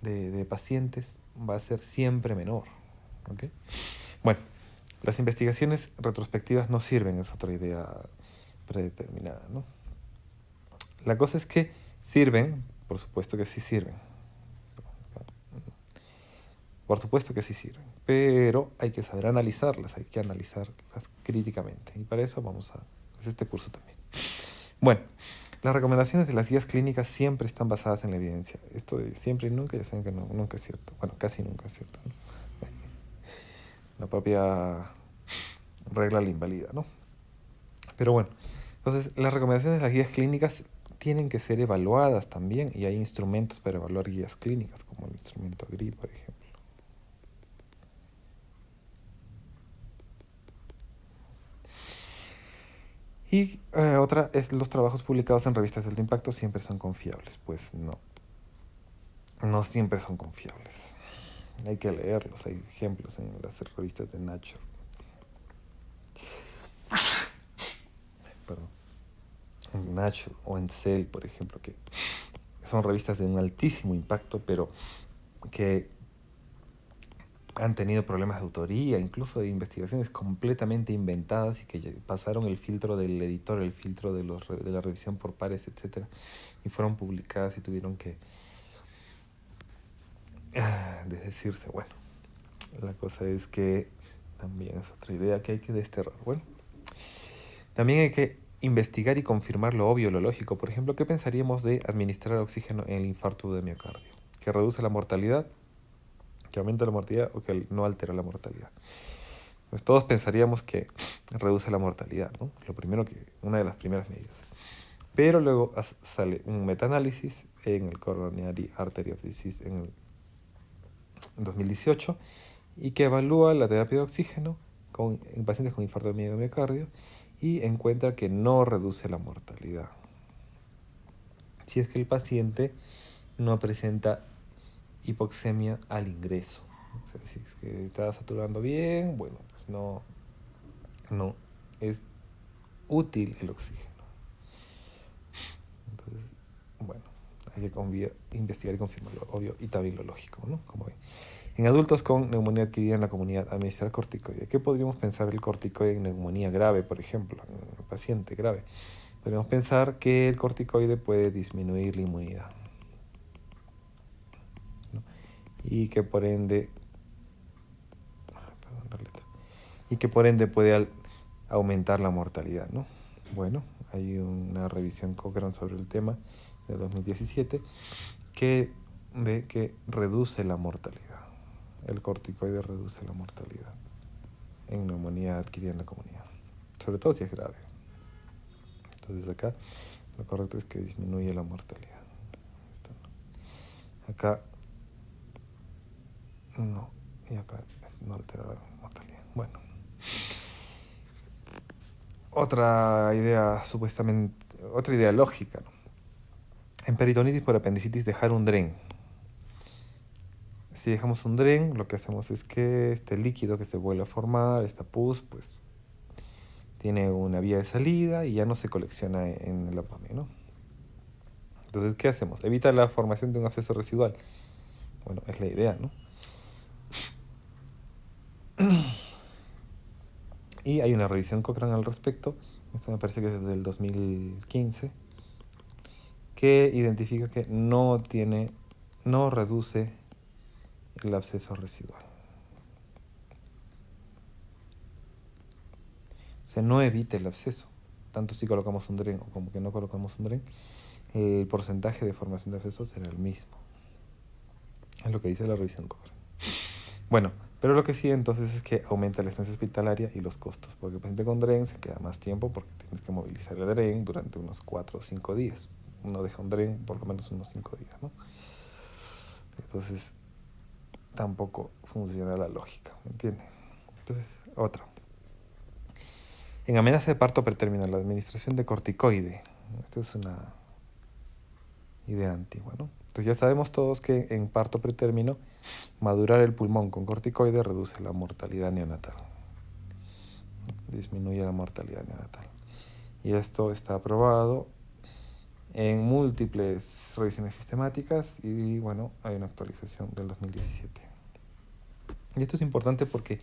de pacientes va a ser siempre menor. ¿Okay? Bueno, las investigaciones retrospectivas no sirven, es otra idea predeterminada, ¿no? La cosa es que sirven, por supuesto que sí sirven. Por supuesto que sí sirven, pero hay que saber analizarlas, hay que analizarlas críticamente. Y para eso vamos a hacer este curso también. Bueno, las recomendaciones de las guías clínicas siempre están basadas en la evidencia. Esto de siempre y nunca, ya saben que no, nunca es cierto. Bueno, casi nunca es cierto, ¿no? La propia regla la invalida, ¿no? Pero bueno, entonces las recomendaciones de las guías clínicas tienen que ser evaluadas también y hay instrumentos para evaluar guías clínicas, como el instrumento GRI, por ejemplo. Y otra es los trabajos publicados en revistas de alto impacto siempre son confiables. Pues no, no siempre son confiables. Hay que leerlos, hay ejemplos en las revistas de Nature. Perdón. En Nature o en Cell, por ejemplo, que son revistas de un altísimo impacto, pero que han tenido problemas de autoría, incluso de investigaciones completamente inventadas y que pasaron el filtro del editor, el filtro de la revisión por pares, etc. Y fueron publicadas y tuvieron que desdecirse. Bueno, la cosa es que también es otra idea que hay que desterrar. Bueno, también hay que investigar y confirmar lo obvio, lo lógico. Por ejemplo, ¿qué pensaríamos de administrar oxígeno en el infarto de miocardio? ¿Que reduce la mortalidad? ¿Que aumenta la mortalidad o que no altera la mortalidad? Pues todos pensaríamos que reduce la mortalidad, ¿no? Una de las primeras medidas. Pero luego sale un metaanálisis en el Coronary Artery Disease en 2018 y que evalúa la terapia de oxígeno en pacientes con infarto de miocardio y encuentra que no reduce la mortalidad. Si es que el paciente no presenta hipoxemia al ingreso. O sea, si es que está saturando bien, bueno, pues no es útil el oxígeno. Entonces, bueno, hay que investigar y confirmar lo obvio y también lo lógico, ¿no? Como ven. En adultos con neumonía adquirida en la comunidad, administrar corticoide. ¿Qué podríamos pensar del corticoide en neumonía grave, por ejemplo, en un paciente grave? Podemos pensar que el corticoide puede disminuir la inmunidad, ¿no? Y que por ende puede aumentar la mortalidad, ¿no? Bueno, hay una revisión Cochrane sobre el tema de 2017 que ve que reduce la mortalidad. El corticoide reduce la mortalidad en neumonía adquirida en la comunidad, sobre todo si es grave. Entonces acá lo correcto es que disminuye la mortalidad. Acá no, y acá no altera la mortalidad. Bueno, otra idea lógica, ¿no? En peritonitis por apendicitis, dejar un dren. Si dejamos un dren, lo que hacemos es que este líquido que se vuelve a formar, esta pus, pues tiene una vía de salida y ya no se colecciona en el abdomen, ¿no? Entonces, ¿qué hacemos? Evita la formación de un absceso residual. Bueno, es la idea, ¿no? Y hay una revisión Cochrane al respecto, esto me parece que es desde el 2015, que identifica que no reduce el absceso residual. O sea, no evita el absceso. Tanto si colocamos un DREN o como que no colocamos un DREN, el porcentaje de formación de absceso será el mismo. Es lo que dice la revisión Cochrane. Bueno, pero lo que sí entonces es que aumenta la estancia hospitalaria y los costos, porque el paciente con DREN se queda más tiempo porque tienes que movilizar el DREN durante unos 4 o 5 días. Uno deja un DREN por lo menos unos 5 días, ¿no? Entonces, tampoco funciona la lógica, ¿me entiendes? Entonces, otra. En amenaza de parto pretérmino, la administración de corticoide. Esta es una idea antigua, ¿no? Entonces ya sabemos todos que en parto pretérmino, madurar el pulmón con corticoide reduce la mortalidad neonatal. Disminuye la mortalidad neonatal. Y esto está aprobado en múltiples revisiones sistemáticas y bueno, hay una actualización del 2017. Y esto es importante porque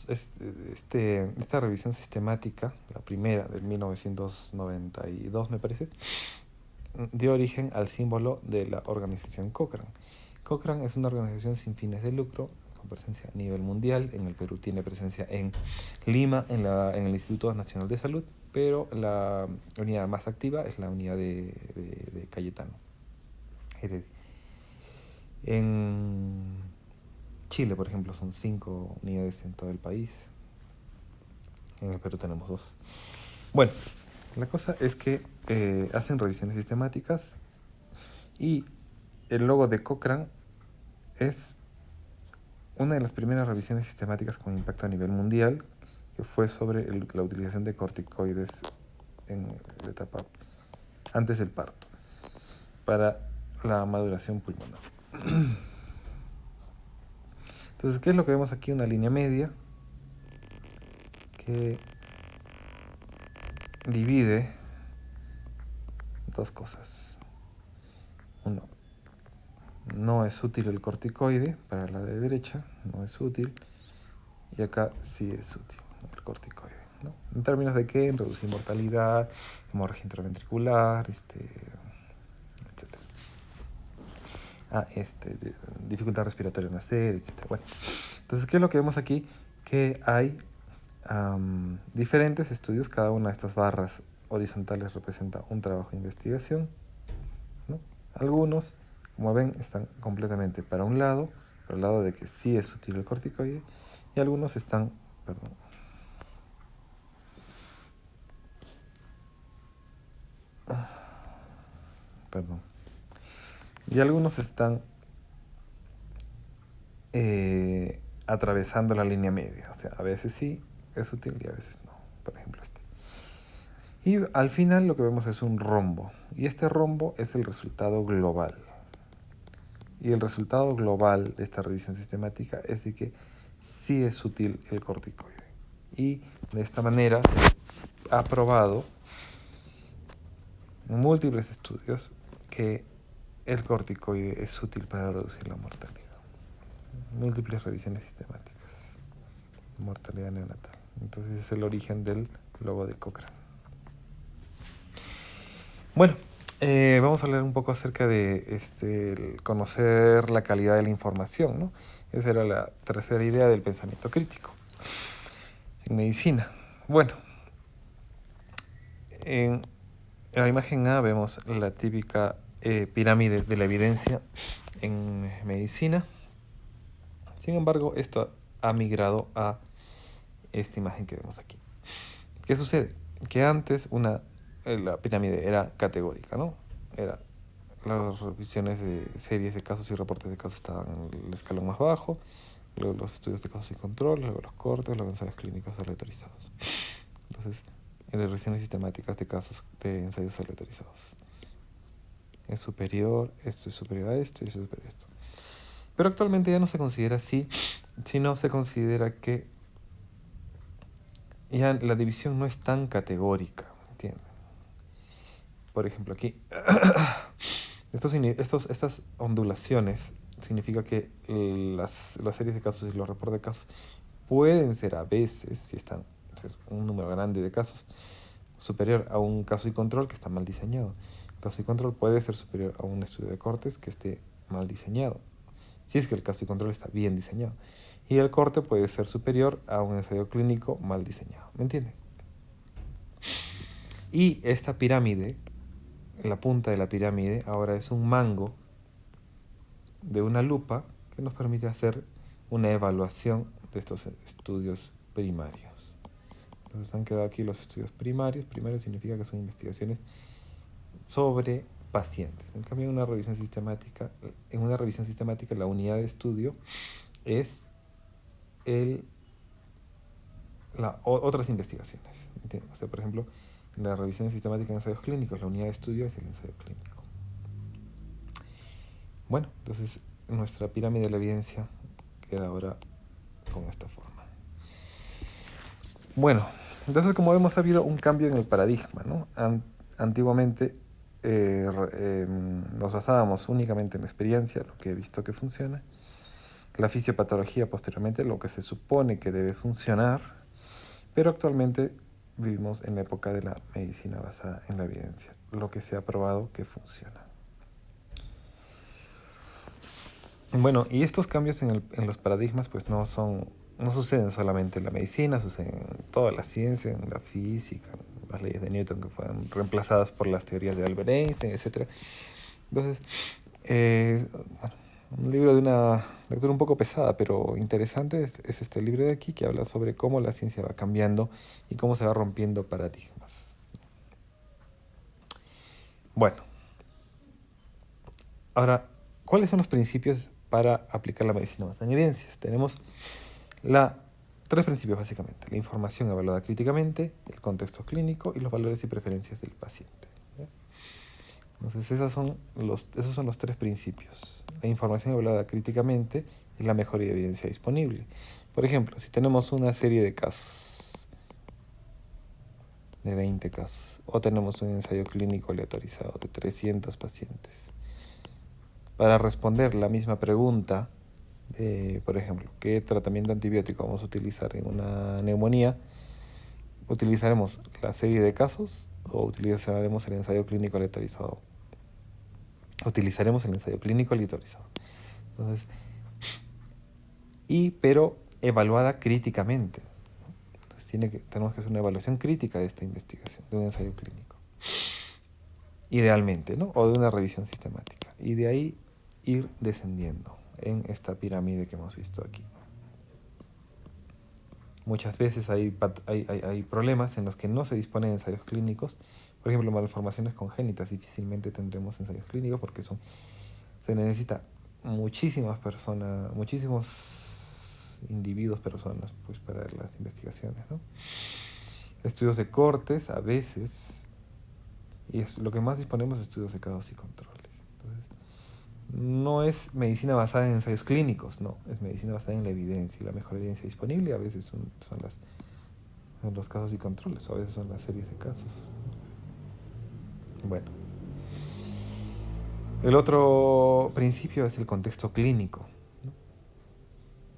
esta revisión sistemática, la primera del 1992 me parece, dio origen al símbolo de la organización Cochrane. Cochrane es una organización sin fines de lucro, con presencia a nivel mundial. En el Perú tiene presencia en Lima, en el Instituto Nacional de Salud, pero la unidad más activa es la unidad de Cayetano Heredia. En Chile, por ejemplo, son 5 unidades en todo el país. En el Perú tenemos 2. Bueno, la cosa es que hacen revisiones sistemáticas y el logo de Cochrane es una de las primeras revisiones sistemáticas con impacto a nivel mundial, que fue sobre la utilización de corticoides en la etapa antes del parto para la maduración pulmonar. Entonces, ¿qué es lo que vemos aquí? Una línea media que divide dos cosas. Uno, no es útil el corticoide para la de derecha, no es útil, y acá sí es útil el corticoide, ¿no? En términos de que reducir mortalidad, hemorragia intraventricular, etc. Dificultad respiratoria al nacer, etc. Bueno, entonces, ¿qué es lo que vemos aquí? Que hay diferentes estudios, cada una de estas barras horizontales representa un trabajo de investigación, ¿no? Algunos, como ven, están completamente para un lado, para el lado de que sí es útil el corticoide, y algunos están, y algunos están atravesando la línea media, o sea, a veces sí es útil y a veces no, por ejemplo este. Y al final lo que vemos es un rombo, y este rombo es el resultado global. Y el resultado global de esta revisión sistemática es de que sí es útil el corticoide. Y de esta manera se ha probado en múltiples estudios que el corticoide es útil para reducir la mortalidad. Múltiples revisiones sistemáticas. Mortalidad neonatal. Entonces es el origen del logo de Cochrane. Bueno, vamos a hablar un poco acerca de el conocer la calidad de la información, ¿no? Esa era la tercera idea del pensamiento crítico en medicina. Bueno, en la imagen A vemos la típica pirámide de la evidencia en medicina. Sin embargo, esto ha migrado a esta imagen que vemos aquí. ¿Qué sucede? Que antes la pirámide era categórica, ¿no? Las revisiones de series de casos y reportes de casos estaban en el escalón más bajo, luego los estudios de casos y control, luego los cortes, luego ensayos clínicos aleatorizados. Entonces, en las revisiones sistemáticas de casos de ensayos aleatorizados. Es superior, esto es superior a esto y esto es superior a esto. Pero actualmente ya no se considera así, sino se considera que ya la división no es tan categórica, ¿entienden? por ejemplo, aquí, estas ondulaciones significa que las series de casos y los reportes de casos pueden ser a veces, si es un número grande de casos, superior a un caso y control que está mal diseñado. El caso y control puede ser superior a un estudio de cortes que esté mal diseñado, si es que el caso y control está bien diseñado. Y el corte puede ser superior a un ensayo clínico mal diseñado. ¿Me entienden? Y esta pirámide, la punta de la pirámide, ahora es un mango de una lupa que nos permite hacer una evaluación de estos estudios primarios. Entonces han quedado aquí los estudios primarios. Primero significa que son investigaciones sobre pacientes. En cambio, en una revisión sistemática, la unidad de estudio es otras investigaciones. ¿Entiendes? O sea, por ejemplo, en la revisión sistemática de ensayos clínicos, la unidad de estudio es el ensayo clínico. Bueno, entonces nuestra pirámide de la evidencia queda ahora con esta forma. Bueno, entonces como vemos ha habido un cambio en el paradigma, ¿no? Antiguamente nos basábamos únicamente en la experiencia, lo que he visto que funciona, la fisiopatología posteriormente, lo que se supone que debe funcionar, pero actualmente vivimos en la época de la medicina basada en la evidencia, lo que se ha probado que funciona. Bueno, y estos cambios en los paradigmas pues no suceden solamente en la medicina, suceden en toda la ciencia, en la física, en las leyes de Newton que fueron reemplazadas por las teorías de Albert Einstein, etc. Entonces, bueno, un libro de una lectura un poco pesada, pero interesante es este libro de aquí que habla sobre cómo la ciencia va cambiando y cómo se va rompiendo paradigmas. Bueno, ahora, ¿cuáles son los principios para aplicar la medicina basada en evidencias? Tenemos tres principios básicamente: la información evaluada críticamente, el contexto clínico y los valores y preferencias del paciente. ¿Ya? Entonces esos son los tres principios. La información evaluada críticamente es la mejor evidencia disponible. Por ejemplo, si tenemos una serie de casos, de 20 casos, o tenemos un ensayo clínico aleatorizado de 300 pacientes, para responder la misma pregunta, por ejemplo, ¿qué tratamiento antibiótico vamos a utilizar en una neumonía? ¿Utilizaremos la serie de casos o utilizaremos el ensayo clínico aleatorizado? Utilizaremos el ensayo clínico aleatorizado. Entonces, pero evaluada críticamente. Entonces tenemos que hacer una evaluación crítica de esta investigación, de un ensayo clínico. Idealmente, ¿no? O de una revisión sistemática. Y de ahí ir descendiendo en esta pirámide que hemos visto aquí. Muchas veces hay problemas en los que no se disponen de ensayos clínicos. Por ejemplo, malformaciones congénitas, difícilmente tendremos ensayos clínicos porque se necesita muchísimos individuos, personas, pues para las investigaciones, ¿no? Estudios de cortes, a veces, y lo que más disponemos es estudios de casos y controles. Entonces, no es medicina basada en ensayos clínicos, no, es medicina basada en la evidencia, y la mejor evidencia disponible a veces son los casos y controles, o a veces son las series de casos. Bueno, el otro principio es el contexto clínico, ¿no?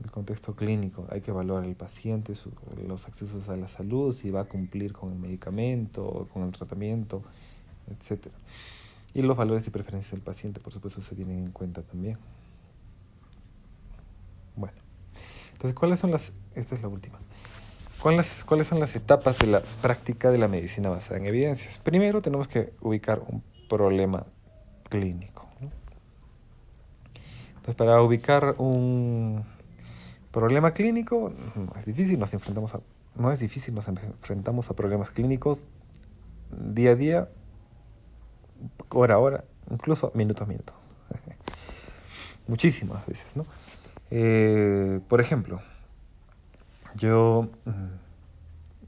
El contexto clínico, hay que evaluar el paciente, los accesos a la salud, si va a cumplir con el medicamento, con el tratamiento, etc. Y los valores y preferencias del paciente, por supuesto, se tienen en cuenta también. Bueno, entonces, esta es la última. ¿Cuáles son las etapas de la práctica de la medicina basada en evidencias? Primero tenemos que ubicar un problema clínico, ¿no? Entonces, para ubicar un problema clínico no es difícil, nos enfrentamos a problemas clínicos día a día, hora a hora, incluso minuto a minuto. Muchísimas veces, ¿no? Por ejemplo, yo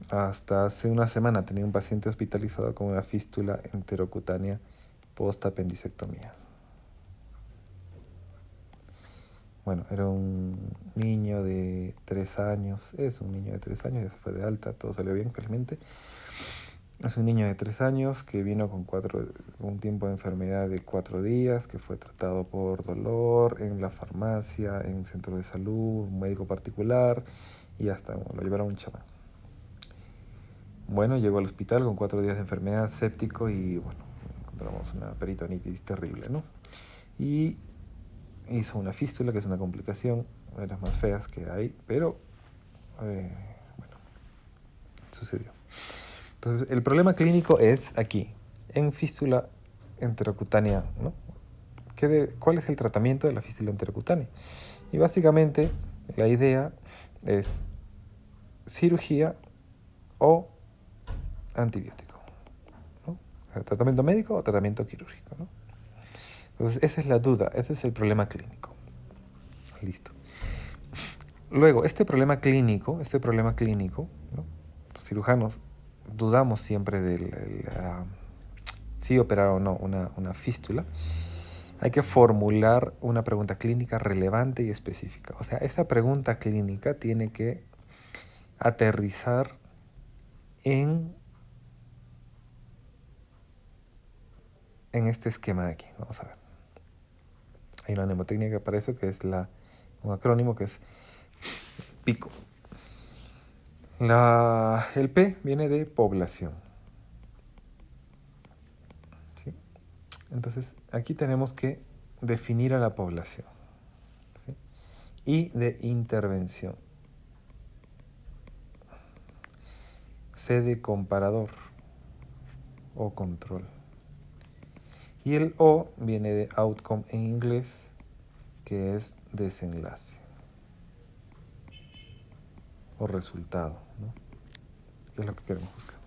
hasta hace una semana tenía un paciente hospitalizado con una fístula enterocutánea post-apendicectomía. Bueno, era un niño de 3 años, ya se fue de alta, todo salió bien, felizmente. Es un niño de 3 años que vino con un tiempo de enfermedad de 4 días, que fue tratado por dolor en la farmacia, en centro de salud, un médico particular, y hasta lo llevaron a un chamán. Bueno, llegó al hospital con 4 días de enfermedad, séptico, y bueno, encontramos una peritonitis terrible, ¿no? Y hizo una fístula, que es una complicación de las más feas que hay, pero bueno, sucedió. Entonces, el problema clínico es aquí, en fístula enterocutánea, ¿no? ¿Cuál es el tratamiento de la fístula enterocutánea? Y básicamente la idea es cirugía o antibiótico, ¿no? O sea, tratamiento médico o tratamiento quirúrgico, ¿no? Entonces, esa es la duda, ese es el problema clínico. Listo. Luego, este problema clínico, ¿no? Los cirujanos dudamos siempre de si operar o no una fístula. Hay que formular una pregunta clínica relevante y específica. O sea, esa pregunta clínica tiene que aterrizar en este esquema de aquí. Vamos a ver. Hay una mnemotécnica para eso que es un acrónimo que es PICO. El P viene de población. ¿Sí? Entonces, aquí tenemos que definir a la población. ¿Sí? Y de intervención. C de comparador o control. Y el O viene de outcome en inglés, que es desenlace o resultado, ¿no? Que es lo que queremos buscar.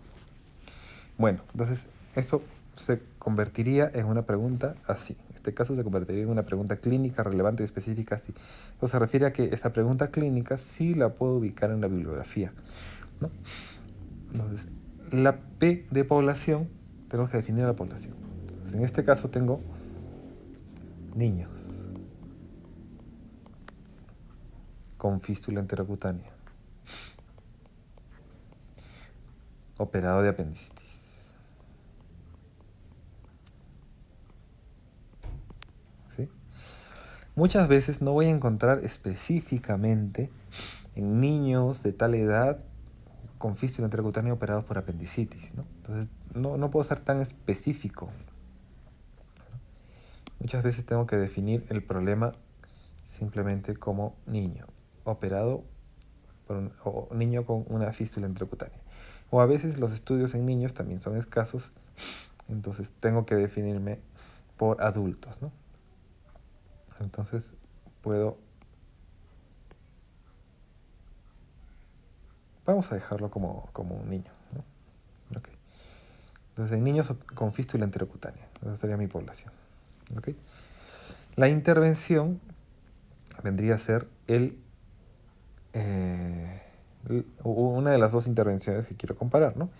Bueno, entonces esto se convertiría en una pregunta así. En este caso se convertiría en una pregunta clínica, relevante y específica así. Esto se refiere a que esta pregunta clínica sí la puedo ubicar en la bibliografía, ¿no? Entonces, la P de población, tenemos que definir a la población. Entonces, en este caso tengo niños con fístula enterocutánea, operado de apendicitis. ¿Sí? Muchas veces no voy a encontrar específicamente en niños de tal edad con fístula enterocutánea operados por apendicitis, ¿no? Entonces no puedo ser tan específico. Muchas veces tengo que definir el problema simplemente como niño operado o niño con una fístula enterocutánea. O a veces los estudios en niños también son escasos, entonces tengo que definirme por adultos, ¿no? Entonces vamos a dejarlo como un niño, ¿no? Okay. Entonces en niños con fístula enterocutánea, esa sería mi población. ¿Okay? La intervención vendría a ser una de las dos intervenciones que quiero comparar, ¿no?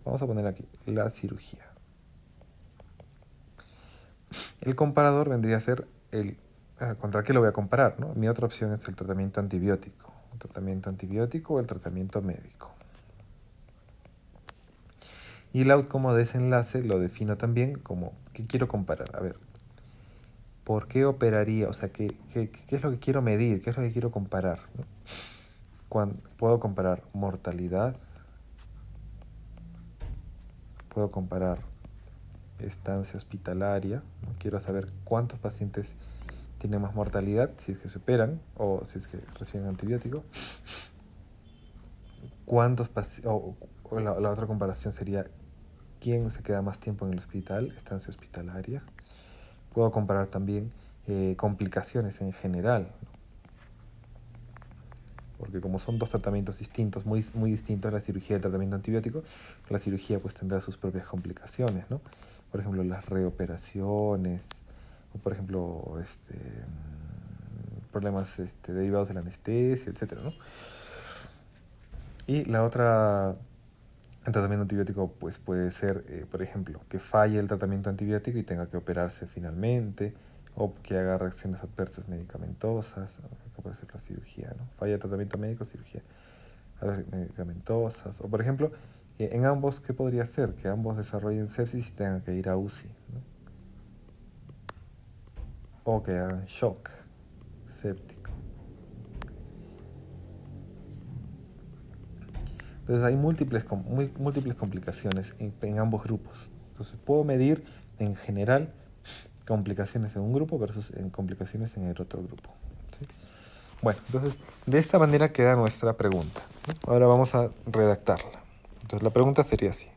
Vamos a poner aquí la cirugía. El comparador vendría a ser ¿contra qué lo voy a comparar, no? Mi otra opción es el tratamiento antibiótico. El tratamiento antibiótico o el tratamiento médico. Y el outcome de desenlace lo defino también como ¿qué quiero comparar? A ver, ¿por qué operaría? O sea, ¿qué es lo que quiero medir? ¿Qué es lo que quiero comparar? ¿No? Puedo comparar mortalidad, puedo comparar estancia hospitalaria, ¿no? Quiero saber cuántos pacientes tienen más mortalidad si es que se operan o si es que reciben antibiótico. La otra comparación sería quién se queda más tiempo en el hospital, estancia hospitalaria. Puedo comparar también complicaciones en general, ¿no? Porque como son dos tratamientos distintos, muy, muy distintos, la cirugía y el tratamiento antibiótico, la cirugía pues tendrá sus propias complicaciones, ¿no? Por ejemplo, las reoperaciones, o por ejemplo, problemas derivados de la anestesia, etcétera, ¿no? Y la otra, el tratamiento antibiótico pues puede ser, por ejemplo, que falle el tratamiento antibiótico y tenga que operarse finalmente, o que haga reacciones adversas medicamentosas, que puede ser la cirugía, ¿no? Falla el tratamiento médico, cirugía medicamentosas, o por ejemplo, En ambos, ¿qué podría ser? Que ambos desarrollen sepsis y tengan que ir a UCI, ¿no? O que hagan shock séptico. Entonces hay múltiples complicaciones en ambos grupos. Entonces puedo medir en general complicaciones en un grupo versus en complicaciones en el otro grupo, ¿sí? Bueno, entonces de esta manera queda nuestra pregunta, ¿no? Ahora vamos a redactarla. Entonces la pregunta sería así.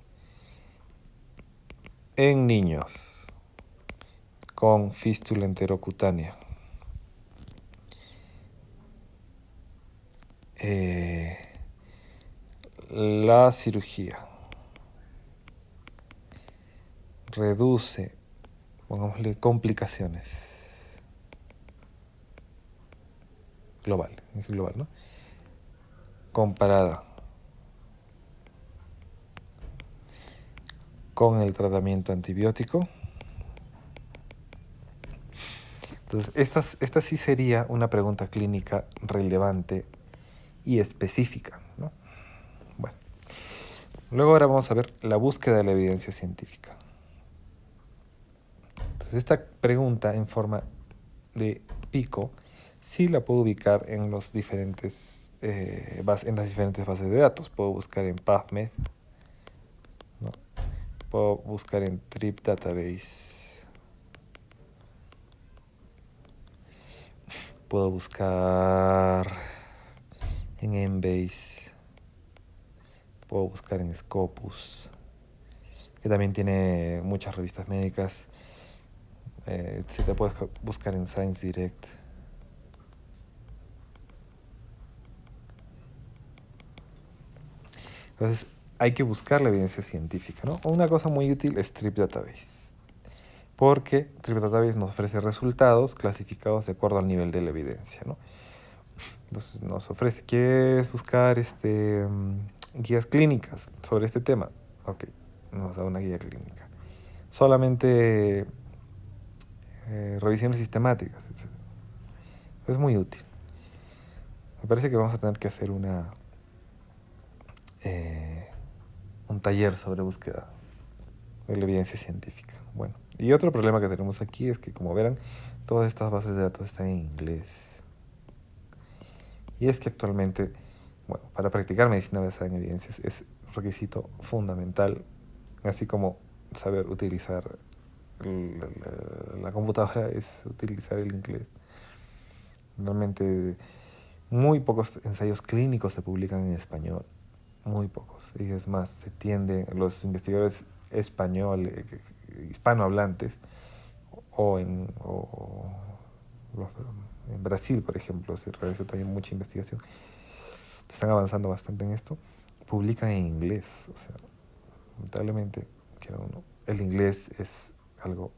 En niños con fístula enterocutánea, la cirugía reduce, pongámosle, complicaciones global, ¿no? Comparada con el tratamiento antibiótico. Entonces, esta sí sería una pregunta clínica relevante y específica, ¿no? Bueno, luego ahora vamos a ver la búsqueda de la evidencia científica. Entonces, esta pregunta en forma de pico sí la puedo ubicar en los diferentes en las diferentes bases de datos. Puedo buscar en PubMed, ¿no? Puedo buscar en Trip Database. Puedo buscar en Embase. Puedo buscar en Scopus, que también tiene muchas revistas médicas. Si te puedes buscar en Science Direct. Entonces hay que buscar la evidencia científica, ¿no? Una cosa muy útil es Trip Database, porque Trip Database nos ofrece resultados clasificados de acuerdo al nivel de la evidencia, ¿no? Entonces nos ofrece, ¿quieres buscar guías clínicas sobre este tema? Ok, nos da una guía clínica. Solamente revisiones sistemáticas, etc. Es muy útil. Me parece que vamos a tener que hacer un taller sobre búsqueda de la evidencia científica. Bueno, y otro problema que tenemos aquí es que, como verán, todas estas bases de datos están en inglés. Y es que actualmente, bueno, para practicar medicina basada en evidencias es requisito fundamental, así como saber utilizar la computadora, es utilizar el inglés. Realmente muy pocos ensayos clínicos se publican en español, muy pocos. Y es más, se tiende, los investigadores hispanohablantes, en Brasil, por ejemplo, se realiza también mucha investigación, están avanzando bastante en esto, publican en inglés. O sea, lamentablemente, el inglés es algo,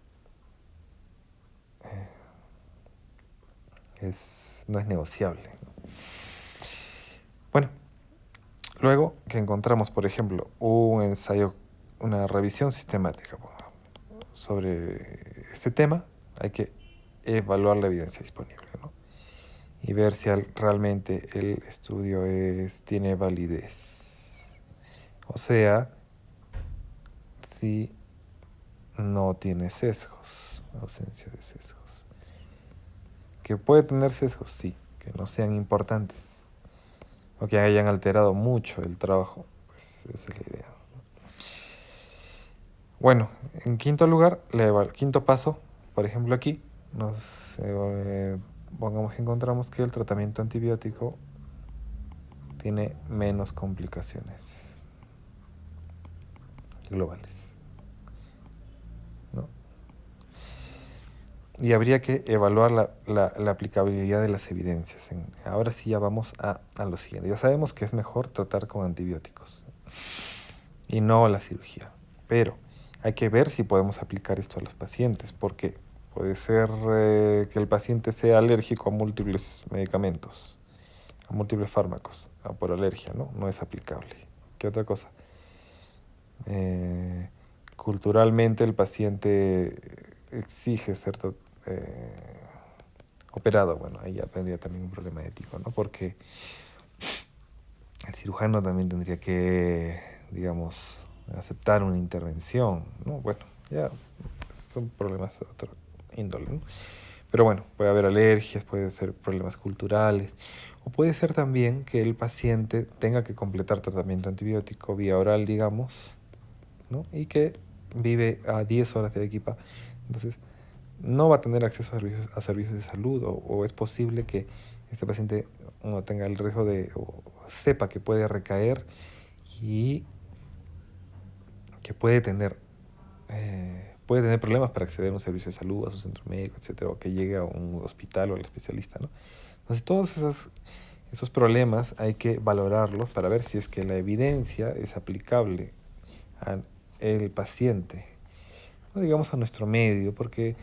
no es negociable, ¿no? Bueno, luego que encontramos, por ejemplo, un ensayo, una revisión sistemática sobre este tema, hay que evaluar la evidencia disponible, ¿no? Y ver si realmente el estudio tiene validez. O sea, si no tiene sesgos, ausencia de sesgos. Que puede tener sesgos, sí, que no sean importantes o que hayan alterado mucho el trabajo, pues esa es la idea. Bueno, en quinto lugar, quinto paso, por ejemplo aquí, pongamos que encontramos que el tratamiento antibiótico tiene menos complicaciones globales, ¿no? Y habría que evaluar la aplicabilidad de las evidencias. Ahora sí ya vamos a lo siguiente. Ya sabemos que es mejor tratar con antibióticos y no la cirugía, pero hay que ver si podemos aplicar esto a los pacientes, porque puede ser que el paciente sea alérgico a múltiples medicamentos, a múltiples fármacos, por alergia, ¿no? No es aplicable. ¿Qué otra cosa? Culturalmente el paciente exige ser operado. Bueno, ahí ya tendría también un problema ético, ¿no? Porque el cirujano también tendría que digamos, aceptar una intervención, ¿no? Bueno, ya son problemas de otro índole, ¿no? Pero bueno, puede haber alergias, puede ser problemas culturales, o puede ser también que el paciente tenga que completar tratamiento antibiótico vía oral, digamos, ¿no? Y que vive a 10 horas de Arequipa. Entonces, no va a tener acceso a servicios de salud, o es posible que este paciente no tenga el riesgo de, o sepa que puede recaer y que puede tener problemas para acceder a un servicio de salud, a su centro médico, etcétera, o que llegue a un hospital o al especialista, ¿no? Entonces, todos esos problemas hay que valorarlos para ver si es que la evidencia es aplicable al paciente, no digamos a nuestro medio, porque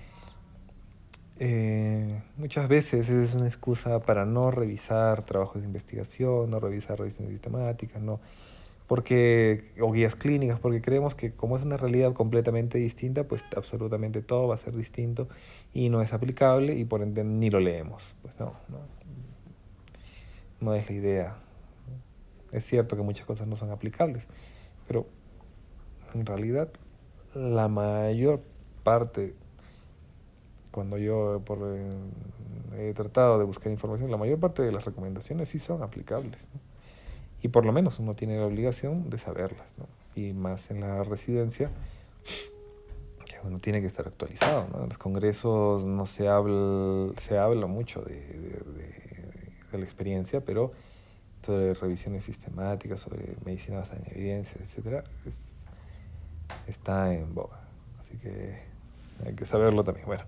muchas veces es una excusa para no revisar trabajos de investigación, no revisar revisiones sistemáticas, no, o guías clínicas, porque creemos que como es una realidad completamente distinta, pues absolutamente todo va a ser distinto y no es aplicable y por ende ni lo leemos. Pues no es la idea. Es cierto que muchas cosas no son aplicables, pero en realidad la mayor parte, cuando yo he tratado de buscar información, la mayor parte de las recomendaciones sí son aplicables, ¿no? Y por lo menos uno tiene la obligación de saberlas, ¿no? Y más en la residencia, que uno tiene que estar actualizado, ¿no? En los congresos no se habla mucho de la experiencia, pero sobre revisiones sistemáticas, sobre medicina basada en evidencia, etcétera, está en boga. Así que hay que saberlo también. Bueno,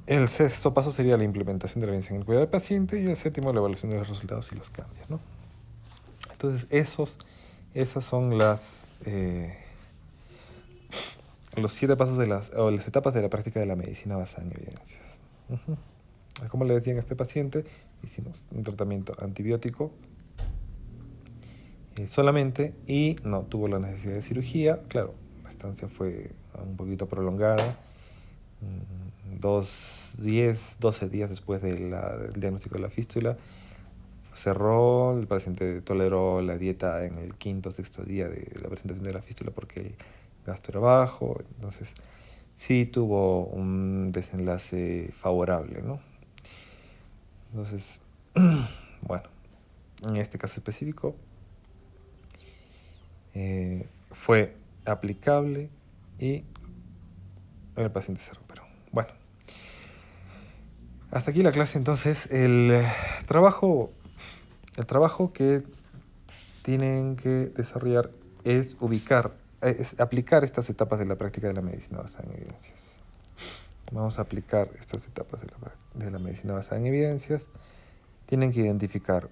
el sexto paso sería la implementación de la evidencia en el cuidado del paciente, y el séptimo, la evaluación de los resultados y los cambios, ¿no? Entonces, esas son los 7 pasos o las etapas de la práctica de la medicina basada en evidencias. Uh-huh. Como le decían a este paciente, hicimos un tratamiento antibiótico solamente, y no tuvo la necesidad de cirugía. Claro, la estancia fue un poquito prolongada, 12 días después del diagnóstico de la fístula. Cerró, el paciente toleró la dieta en el quinto o sexto día de la presentación de la fístula porque el gasto era bajo. Entonces sí tuvo un desenlace favorable, ¿no? Entonces, bueno, en este caso específico fue aplicable y el paciente se recuperó. Bueno, hasta aquí la clase. Entonces, el trabajo que tienen que desarrollar es aplicar estas etapas de la práctica de la medicina basada en evidencias. Vamos a aplicar estas etapas de la medicina basada en evidencias. Tienen que identificar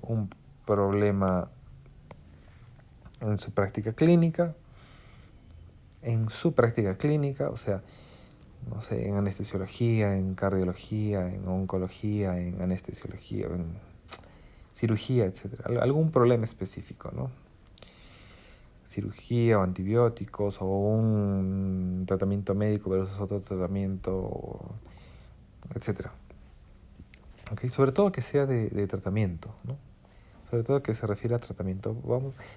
un problema en su práctica clínica, o sea, no sé, en anestesiología, en cardiología, en oncología, en anestesiología, en cirugía, etcétera. Algún problema específico, ¿no? Cirugía o antibióticos, o un tratamiento médico versus otro tratamiento, etcétera. Okay, sobre todo que sea de tratamiento, ¿no? Sobre todo que se refiere a tratamiento.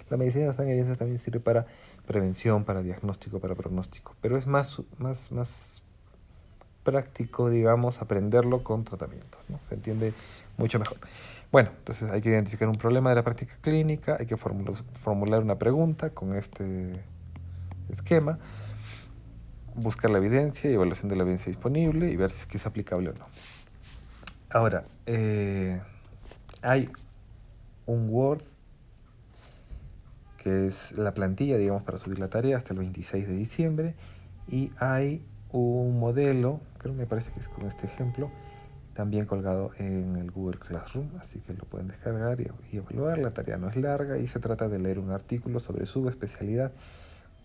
La medicina basada en evidencias también sirve para prevención, para diagnóstico, para pronóstico, pero es más práctico, digamos, aprenderlo con tratamientos, ¿no? Se entiende mucho mejor. Bueno, entonces hay que identificar un problema de la práctica clínica, hay que formular una pregunta con este esquema, buscar la evidencia y evaluación de la evidencia disponible y ver si es aplicable o no. Ahora, hay un Word que es la plantilla, digamos, para subir la tarea hasta el 26 de diciembre, y hay un modelo, me parece que es con este ejemplo, también colgado en el Google Classroom, así que lo pueden descargar y evaluar. La tarea no es larga y se trata de leer un artículo sobre su especialidad.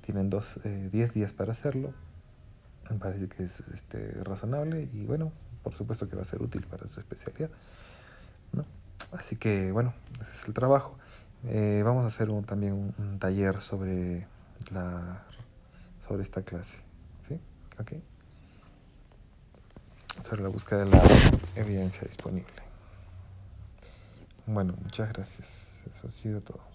Tienen 10 días para hacerlo. Me parece que es razonable y bueno, por supuesto que va a ser útil para su especialidad, ¿no? Así que bueno, ese es el trabajo. Vamos a hacer también un taller sobre esta clase, ¿sí? Okay. Sobre la búsqueda de la evidencia disponible. Bueno, muchas gracias. Eso ha sido todo.